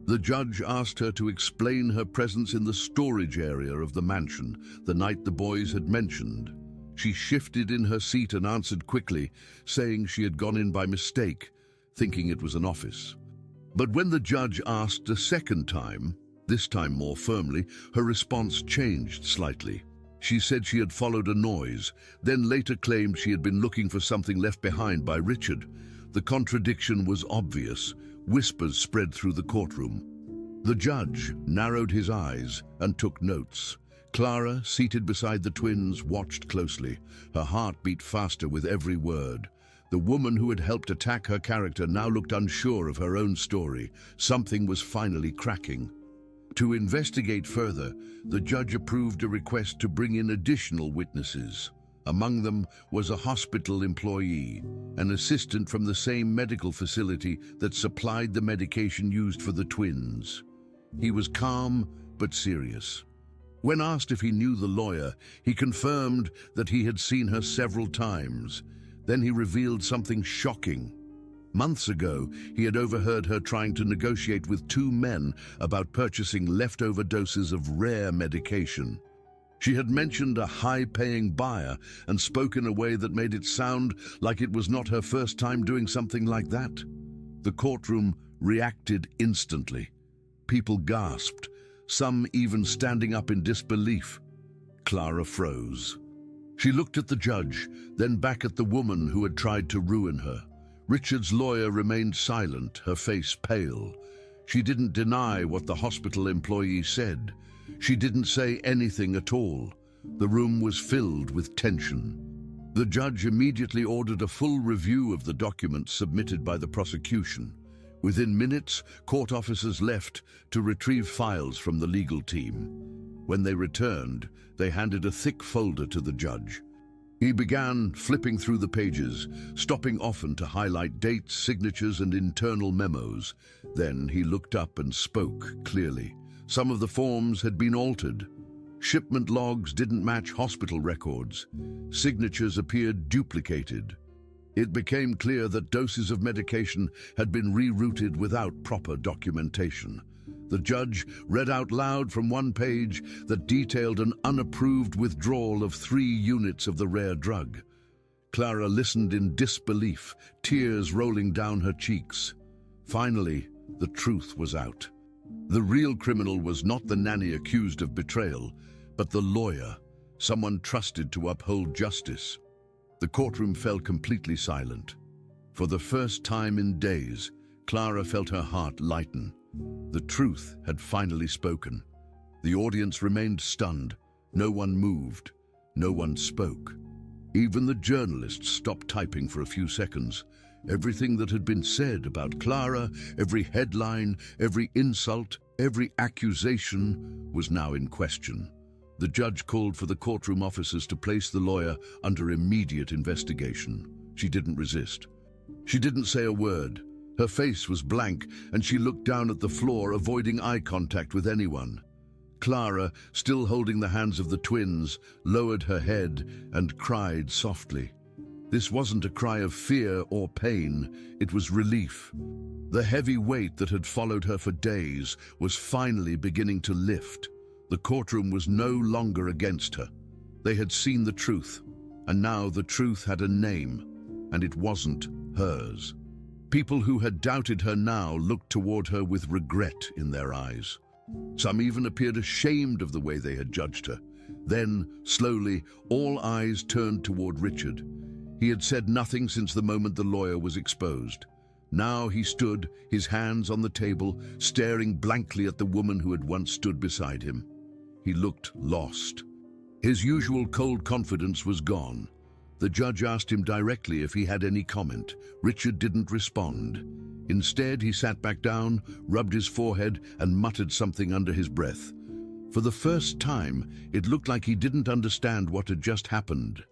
The judge asked her to explain her presence in the storage area of the mansion the night the boys had mentioned. She shifted in her seat and answered quickly, saying she had gone in by mistake, thinking it was an office. But when the judge asked a second time, this time more firmly, her response changed slightly. She said she had followed a noise, then later claimed she had been looking for something left behind by Richard. The contradiction was obvious. Whispers spread through the courtroom. The judge narrowed his eyes and took notes. Clara, seated beside the twins, watched closely. Her heart beat faster with every word. The woman who had helped attack her character now looked unsure of her own story. Something was finally cracking. To investigate further, the judge approved a request to bring in additional witnesses. Among them was a hospital employee, an assistant from the same medical facility that supplied the medication used for the twins. He was calm but serious. When asked if he knew the lawyer, he confirmed that he had seen her several times. Then he revealed something shocking. Months ago, he had overheard her trying to negotiate with two men about purchasing leftover doses of rare medication. She had mentioned a high-paying buyer and spoke in a way that made it sound like it was not her first time doing something like that. The courtroom reacted instantly. People gasped, some even standing up in disbelief. Clara froze. She looked at the judge, then back at the woman who had tried to ruin her. Richard's lawyer remained silent, her face pale. She didn't deny what the hospital employee said. She didn't say anything at all. The room was filled with tension. The judge immediately ordered a full review of the documents submitted by the prosecution. Within minutes, court officers left to retrieve files from the legal team. When they returned, they handed a thick folder to the judge. He began flipping through the pages, stopping often to highlight dates, signatures, and internal memos. Then he looked up and spoke clearly. Some of the forms had been altered. Shipment logs didn't match hospital records. Signatures appeared duplicated. It became clear that doses of medication had been rerouted without proper documentation. The judge read out loud from one page that detailed an unapproved withdrawal of 3 units of the rare drug. Clara listened in disbelief, tears rolling down her cheeks. Finally, the truth was out. The real criminal was not the nanny accused of betrayal, but the lawyer, someone trusted to uphold justice. The courtroom fell completely silent. For the first time in days, Clara felt her heart lighten. The truth had finally spoken. The audience remained stunned. No one moved. No one spoke. Even the journalists stopped typing for a few seconds. Everything that had been said about Clara, every headline, every insult, every accusation was now in question. The judge called for the courtroom officers to place the lawyer under immediate investigation. She didn't resist. She didn't say a word. Her face was blank, and she looked down at the floor, avoiding eye contact with anyone. Clara, still holding the hands of the twins, lowered her head and cried softly. This wasn't a cry of fear or pain, it was relief. The heavy weight that had followed her for days was finally beginning to lift. The courtroom was no longer against her. They had seen the truth, and now the truth had a name, and it wasn't hers. People who had doubted her now looked toward her with regret in their eyes. Some even appeared ashamed of the way they had judged her. Then, slowly, all eyes turned toward Richard. He had said nothing since the moment the lawyer was exposed. Now he stood, his hands on the table, staring blankly at the woman who had once stood beside him. He looked lost. His usual cold confidence was gone. The judge asked him directly if he had any comment. Richard didn't respond. Instead, he sat back down, rubbed his forehead, and muttered something under his breath. For the first time, it looked like he didn't understand what had just happened.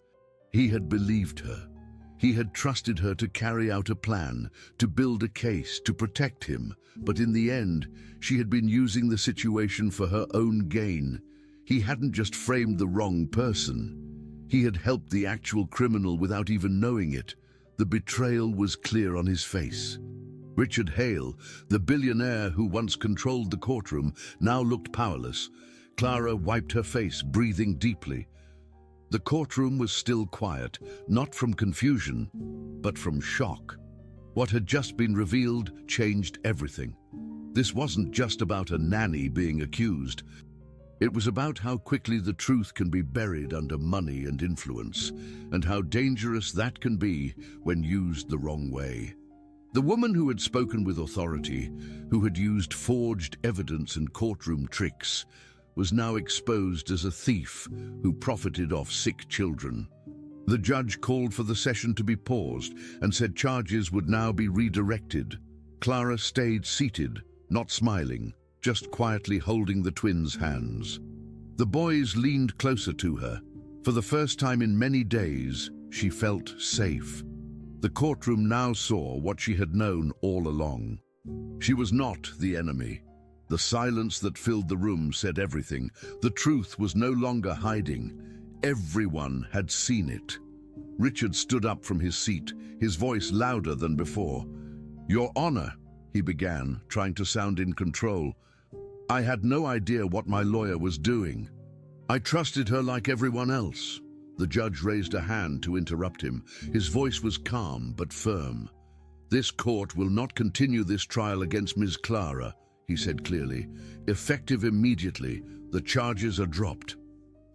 He had believed her. He had trusted her to carry out a plan, to build a case, to protect him. But in the end, she had been using the situation for her own gain. He hadn't just framed the wrong person. He had helped the actual criminal without even knowing it. The betrayal was clear on his face. Richard Hale, the billionaire who once controlled the courtroom, now looked powerless. Clara wiped her face, breathing deeply. The courtroom was still quiet, not from confusion, but from shock. What had just been revealed changed everything. This wasn't just about a nanny being accused. It was about how quickly the truth can be buried under money and influence, and how dangerous that can be when used the wrong way. The woman who had spoken with authority, who had used forged evidence and courtroom tricks, was now exposed as a thief who profited off sick children. The judge called for the session to be paused and said charges would now be redirected. Clara stayed seated, not smiling, just quietly holding the twins' hands. The boys leaned closer to her. For the first time in many days, she felt safe. The courtroom now saw what she had known all along. She was not the enemy. The silence that filled the room said everything. The truth was no longer hiding. Everyone had seen it. Richard stood up from his seat, his voice louder than before. "Your Honor," he began, trying to sound in control. "I had no idea what my lawyer was doing. I trusted her like everyone else." The judge raised a hand to interrupt him. His voice was calm but firm. "This court will not continue this trial against Ms. Clara," he said clearly. "Effective immediately, the charges are dropped."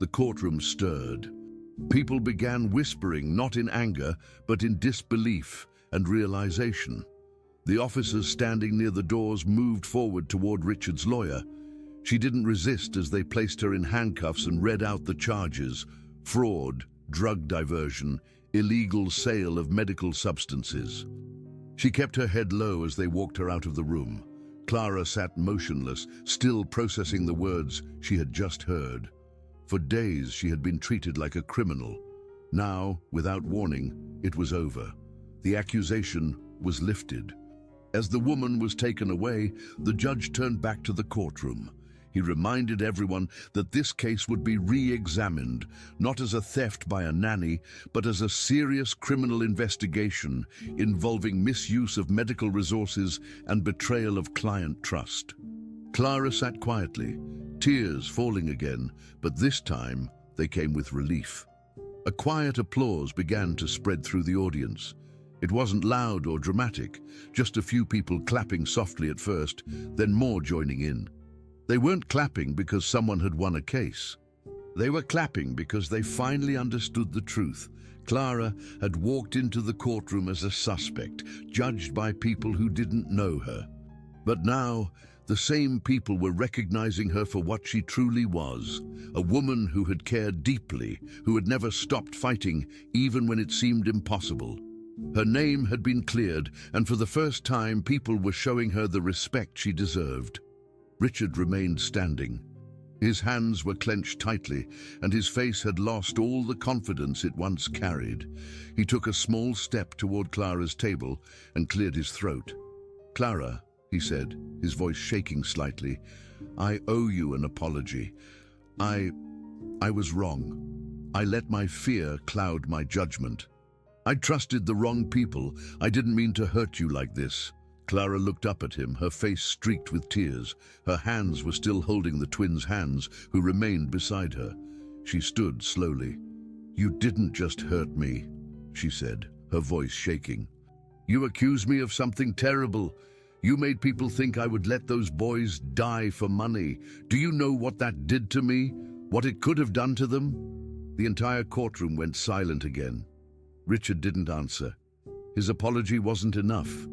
The courtroom stirred. People began whispering, not in anger, but in disbelief and realization. The officers standing near the doors moved forward toward Richard's lawyer. She didn't resist as they placed her in handcuffs and read out the charges: fraud, drug diversion, illegal sale of medical substances. She kept her head low as they walked her out of the room. Clara sat motionless, still processing the words she had just heard. For days she had been treated like a criminal. Now, without warning, it was over. The accusation was lifted. As the woman was taken away, the judge turned back to the courtroom. He reminded everyone that this case would be re-examined, not as a theft by a nanny, but as a serious criminal investigation involving misuse of medical resources and betrayal of client trust. Clara sat quietly, tears falling again, but this time they came with relief. A quiet applause began to spread through the audience. It wasn't loud or dramatic, just a few people clapping softly at first, then more joining in. They weren't clapping because someone had won a case. They were clapping because they finally understood the truth. Clara had walked into the courtroom as a suspect, judged by people who didn't know her. But now, the same people were recognizing her for what she truly was, a woman who had cared deeply, who had never stopped fighting, even when it seemed impossible. Her name had been cleared, and for the first time, people were showing her the respect she deserved. Richard remained standing. His hands were clenched tightly, and his face had lost all the confidence it once carried. He took a small step toward Clara's table and cleared his throat. "Clara," he said, his voice shaking slightly, "I owe you an apology. I was wrong. I let my fear cloud my judgment. I trusted the wrong people. I didn't mean to hurt you like this." Clara looked up at him, her face streaked with tears. Her hands were still holding the twins' hands, who remained beside her. She stood slowly. "You didn't just hurt me," she said, her voice shaking. "You accused me of something terrible. You made people think I would let those boys die for money. Do you know what that did to me? What it could have done to them?" The entire courtroom went silent again. Richard didn't answer. His apology wasn't enough.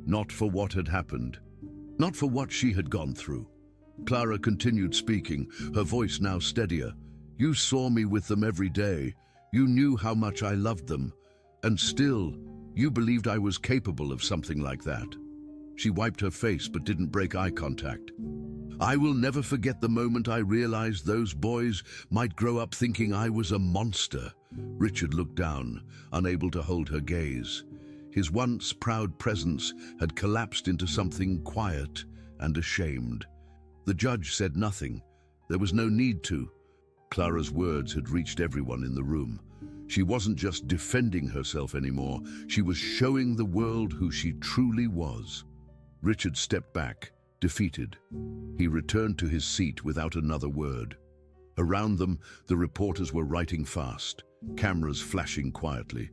Not for what had happened. Not for what she had gone through. Clara continued speaking, her voice now steadier. "You saw me with them every day. You knew how much I loved them. And still, you believed I was capable of something like that." She wiped her face but didn't break eye contact. I will never forget the moment I realized those boys might grow up thinking I was a monster. Richard looked down, unable to hold her gaze. His once proud presence had collapsed into something quiet and ashamed. The judge said nothing. There was no need to. Clara's words had reached everyone in the room. She wasn't just defending herself anymore. She was showing the world who she truly was. Richard stepped back, defeated. He returned to his seat without another word. Around them, the reporters were writing fast, cameras flashing quietly.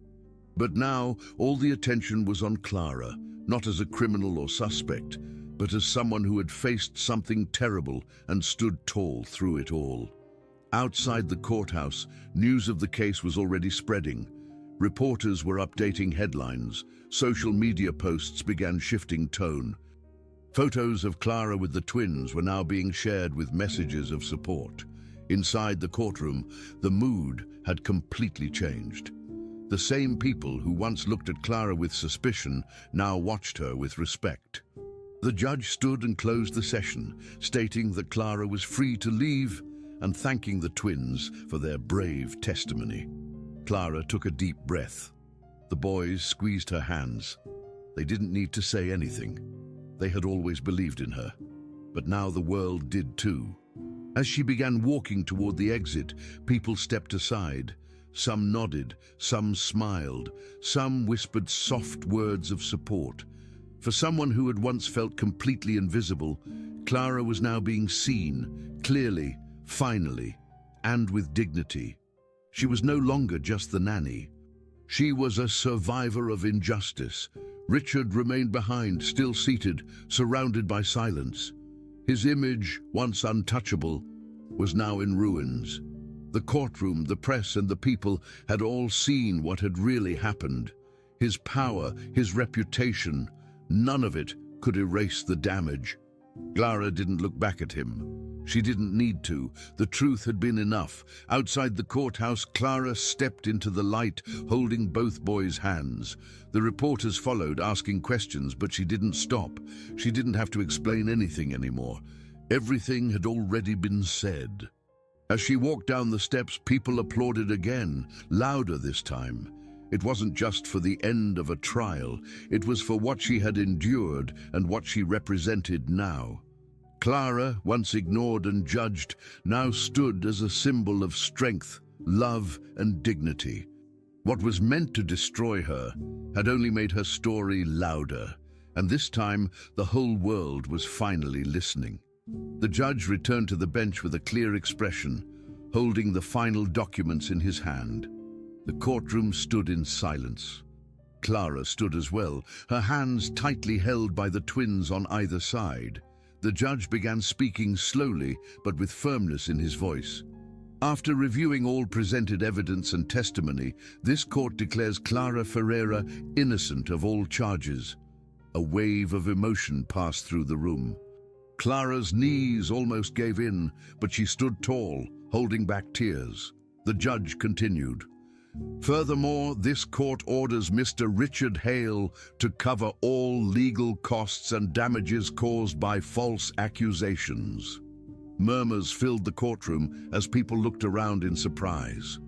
But now, all the attention was on Clara, not as a criminal or suspect, but as someone who had faced something terrible and stood tall through it all. Outside the courthouse, news of the case was already spreading. Reporters were updating headlines. Social media posts began shifting tone. Photos of Clara with the twins were now being shared with messages of support. Inside the courtroom, the mood had completely changed. The same people who once looked at Clara with suspicion now watched her with respect. The judge stood and closed the session, stating that Clara was free to leave and thanking the twins for their brave testimony. Clara took a deep breath. The boys squeezed her hands. They didn't need to say anything. They had always believed in her. But now the world did too. As she began walking toward the exit, people stepped aside. Some nodded, some smiled, some whispered soft words of support. For someone who had once felt completely invisible, Clara was now being seen, clearly, finally, and with dignity. She was no longer just the nanny. She was a survivor of injustice. Richard remained behind, still seated, surrounded by silence. His image, once untouchable, was now in ruins. The courtroom, the press, and the people had all seen what had really happened. His power, his reputation, none of it could erase the damage. Clara didn't look back at him. She didn't need to. The truth had been enough. Outside the courthouse, Clara stepped into the light, holding both boys' hands. The reporters followed, asking questions, but she didn't stop. She didn't have to explain anything anymore. Everything had already been said. As she walked down the steps, people applauded again, louder this time. It wasn't just for the end of a trial. It was for what she had endured and what she represented now. Clara, once ignored and judged, now stood as a symbol of strength, love, and dignity. What was meant to destroy her had only made her story louder, and this time the whole world was finally listening. The judge returned to the bench with a clear expression, holding the final documents in his hand. The courtroom stood in silence. Clara stood as well, her hands tightly held by the twins on either side. The judge began speaking slowly, but with firmness in his voice. After reviewing all presented evidence and testimony, this court declares Clara Ferreira innocent of all charges. A wave of emotion passed through the room. Clara's knees almost gave in, but she stood tall, holding back tears. The judge continued. Furthermore, this court orders Mr. Richard Hale to cover all legal costs and damages caused by false accusations. Murmurs filled the courtroom as people looked around in surprise.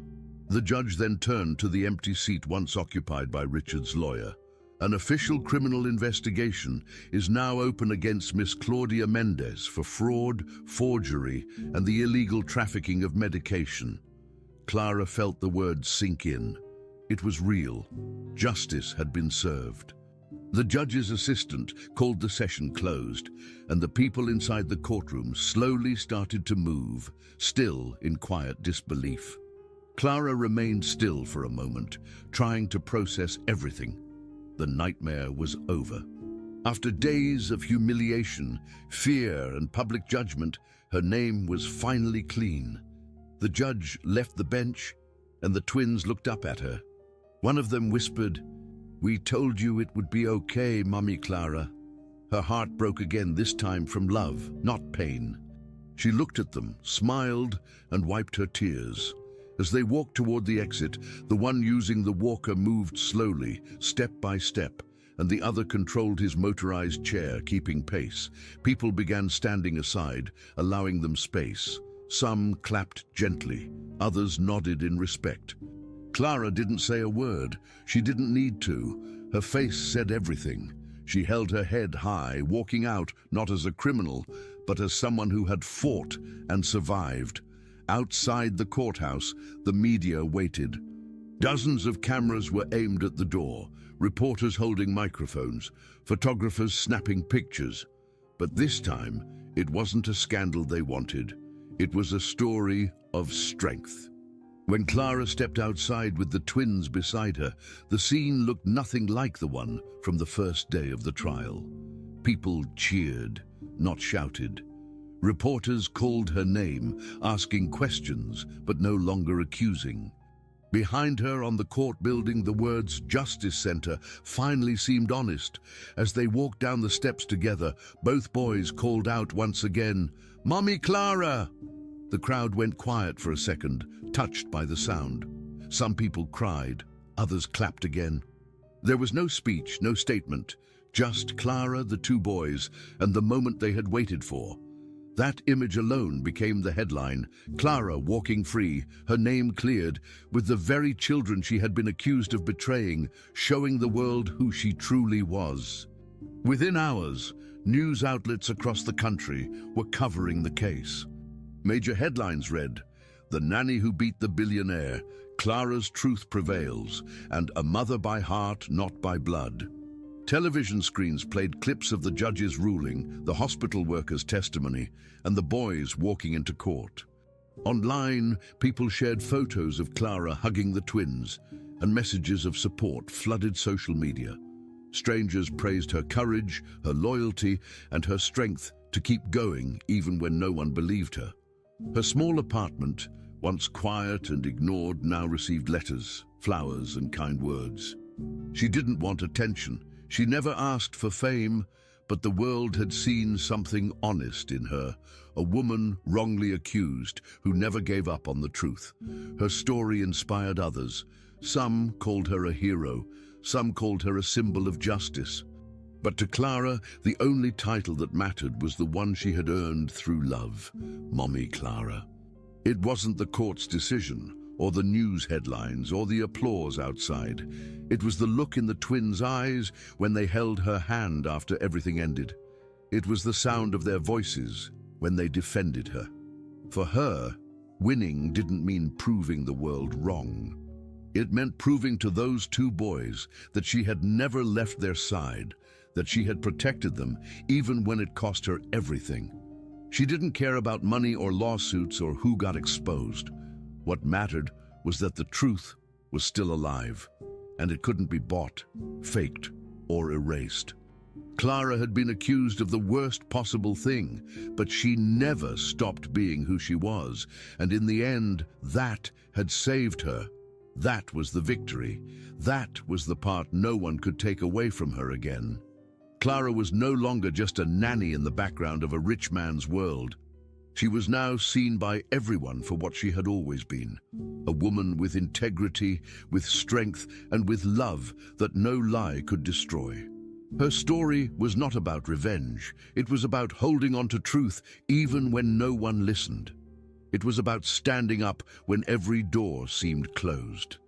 The judge then turned to the empty seat once occupied by Richard's lawyer. An official criminal investigation is now open against Miss Claudia Mendez for fraud, forgery, and the illegal trafficking of medication. Clara felt the words sink in. It was real. Justice had been served. The judge's assistant called the session closed, and the people inside the courtroom slowly started to move, still in quiet disbelief. Clara remained still for a moment, trying to process everything. The nightmare was over. After days of humiliation, fear, and public judgment, her name was finally clean. The judge left the bench, and the twins looked up at her. One of them whispered, "We told you it would be okay, Mummy Clara." Her heart broke again, this time from love, not pain. She looked at them, smiled, and wiped her tears. As they walked toward the exit, the one using the walker moved slowly, step by step, and the other controlled his motorized chair, keeping pace. People began standing aside, allowing them space. Some clapped gently, others nodded in respect. Clara didn't say a word. She didn't need to. Her face said everything. She held her head high, walking out not as a criminal, but as someone who had fought and survived. Outside the courthouse, the media waited. Dozens of cameras were aimed at the door, reporters holding microphones, photographers snapping pictures. But this time, it wasn't a scandal they wanted. It was a story of strength. When Clara stepped outside with the twins beside her, the scene looked nothing like the one from the first day of the trial. People cheered, not shouted. Reporters called her name, asking questions, but no longer accusing. Behind her on the court building, the words Justice Center finally seemed honest. As they walked down the steps together, both boys called out once again, "Mommy Clara!" The crowd went quiet for a second, touched by the sound. Some people cried, others clapped again. There was no speech, no statement, just Clara, the two boys, and the moment they had waited for. That image alone became the headline. Clara walking free, her name cleared, with the very children she had been accused of betraying, showing the world who she truly was. Within hours, news outlets across the country were covering the case. Major headlines read, "The nanny who beat the billionaire, Clara's truth prevails, and a mother by heart, not by blood." Television screens played clips of the judge's ruling, the hospital workers' testimony, and the boys walking into court. Online, people shared photos of Clara hugging the twins, and messages of support flooded social media. Strangers praised her courage, her loyalty, and her strength to keep going even when no one believed her. Her small apartment, once quiet and ignored, now received letters, flowers, and kind words. She didn't want attention. She never asked for fame, but the world had seen something honest in her, a woman wrongly accused who never gave up on the truth. Her story inspired others. Some called her a hero, some called her a symbol of justice. But to Clara, the only title that mattered was the one she had earned through love, Mommy Clara. It wasn't the court's decision, or the news headlines, or the applause outside. It was the look in the twins' eyes when they held her hand after everything ended. It was the sound of their voices when they defended her. For her, winning didn't mean proving the world wrong. It meant proving to those two boys that she had never left their side, that she had protected them even when it cost her everything. She didn't care about money or lawsuits or who got exposed. What mattered was that the truth was still alive, and it couldn't be bought, faked, or erased. Clara had been accused of the worst possible thing, but she never stopped being who she was, and in the end, that had saved her. That was the victory. That was the part no one could take away from her again. Clara was no longer just a nanny in the background of a rich man's world. She was now seen by everyone for what she had always been, a woman with integrity, with strength, and with love that no lie could destroy. Her story was not about revenge. It was about holding on to truth even when no one listened. It was about standing up when every door seemed closed.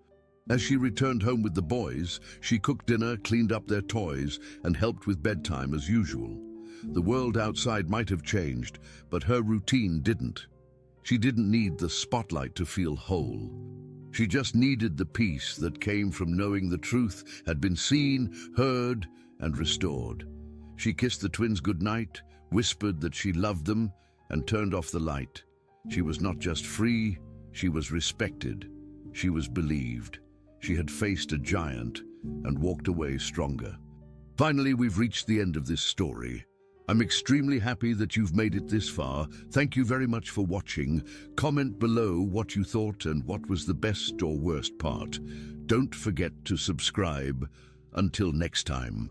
As she returned home with the boys, she cooked dinner, cleaned up their toys, and helped with bedtime as usual. The world outside might have changed, but her routine didn't. She didn't need the spotlight to feel whole. She just needed the peace that came from knowing the truth had been seen, heard, and restored. She kissed the twins goodnight, whispered that she loved them, and turned off the light. She was not just free, she was respected. She was believed. She had faced a giant and walked away stronger. Finally, we've reached the end of this story. I'm extremely happy that you've made it this far. Thank you very much for watching. Comment below what you thought and what was the best or worst part. Don't forget to subscribe. Until next time.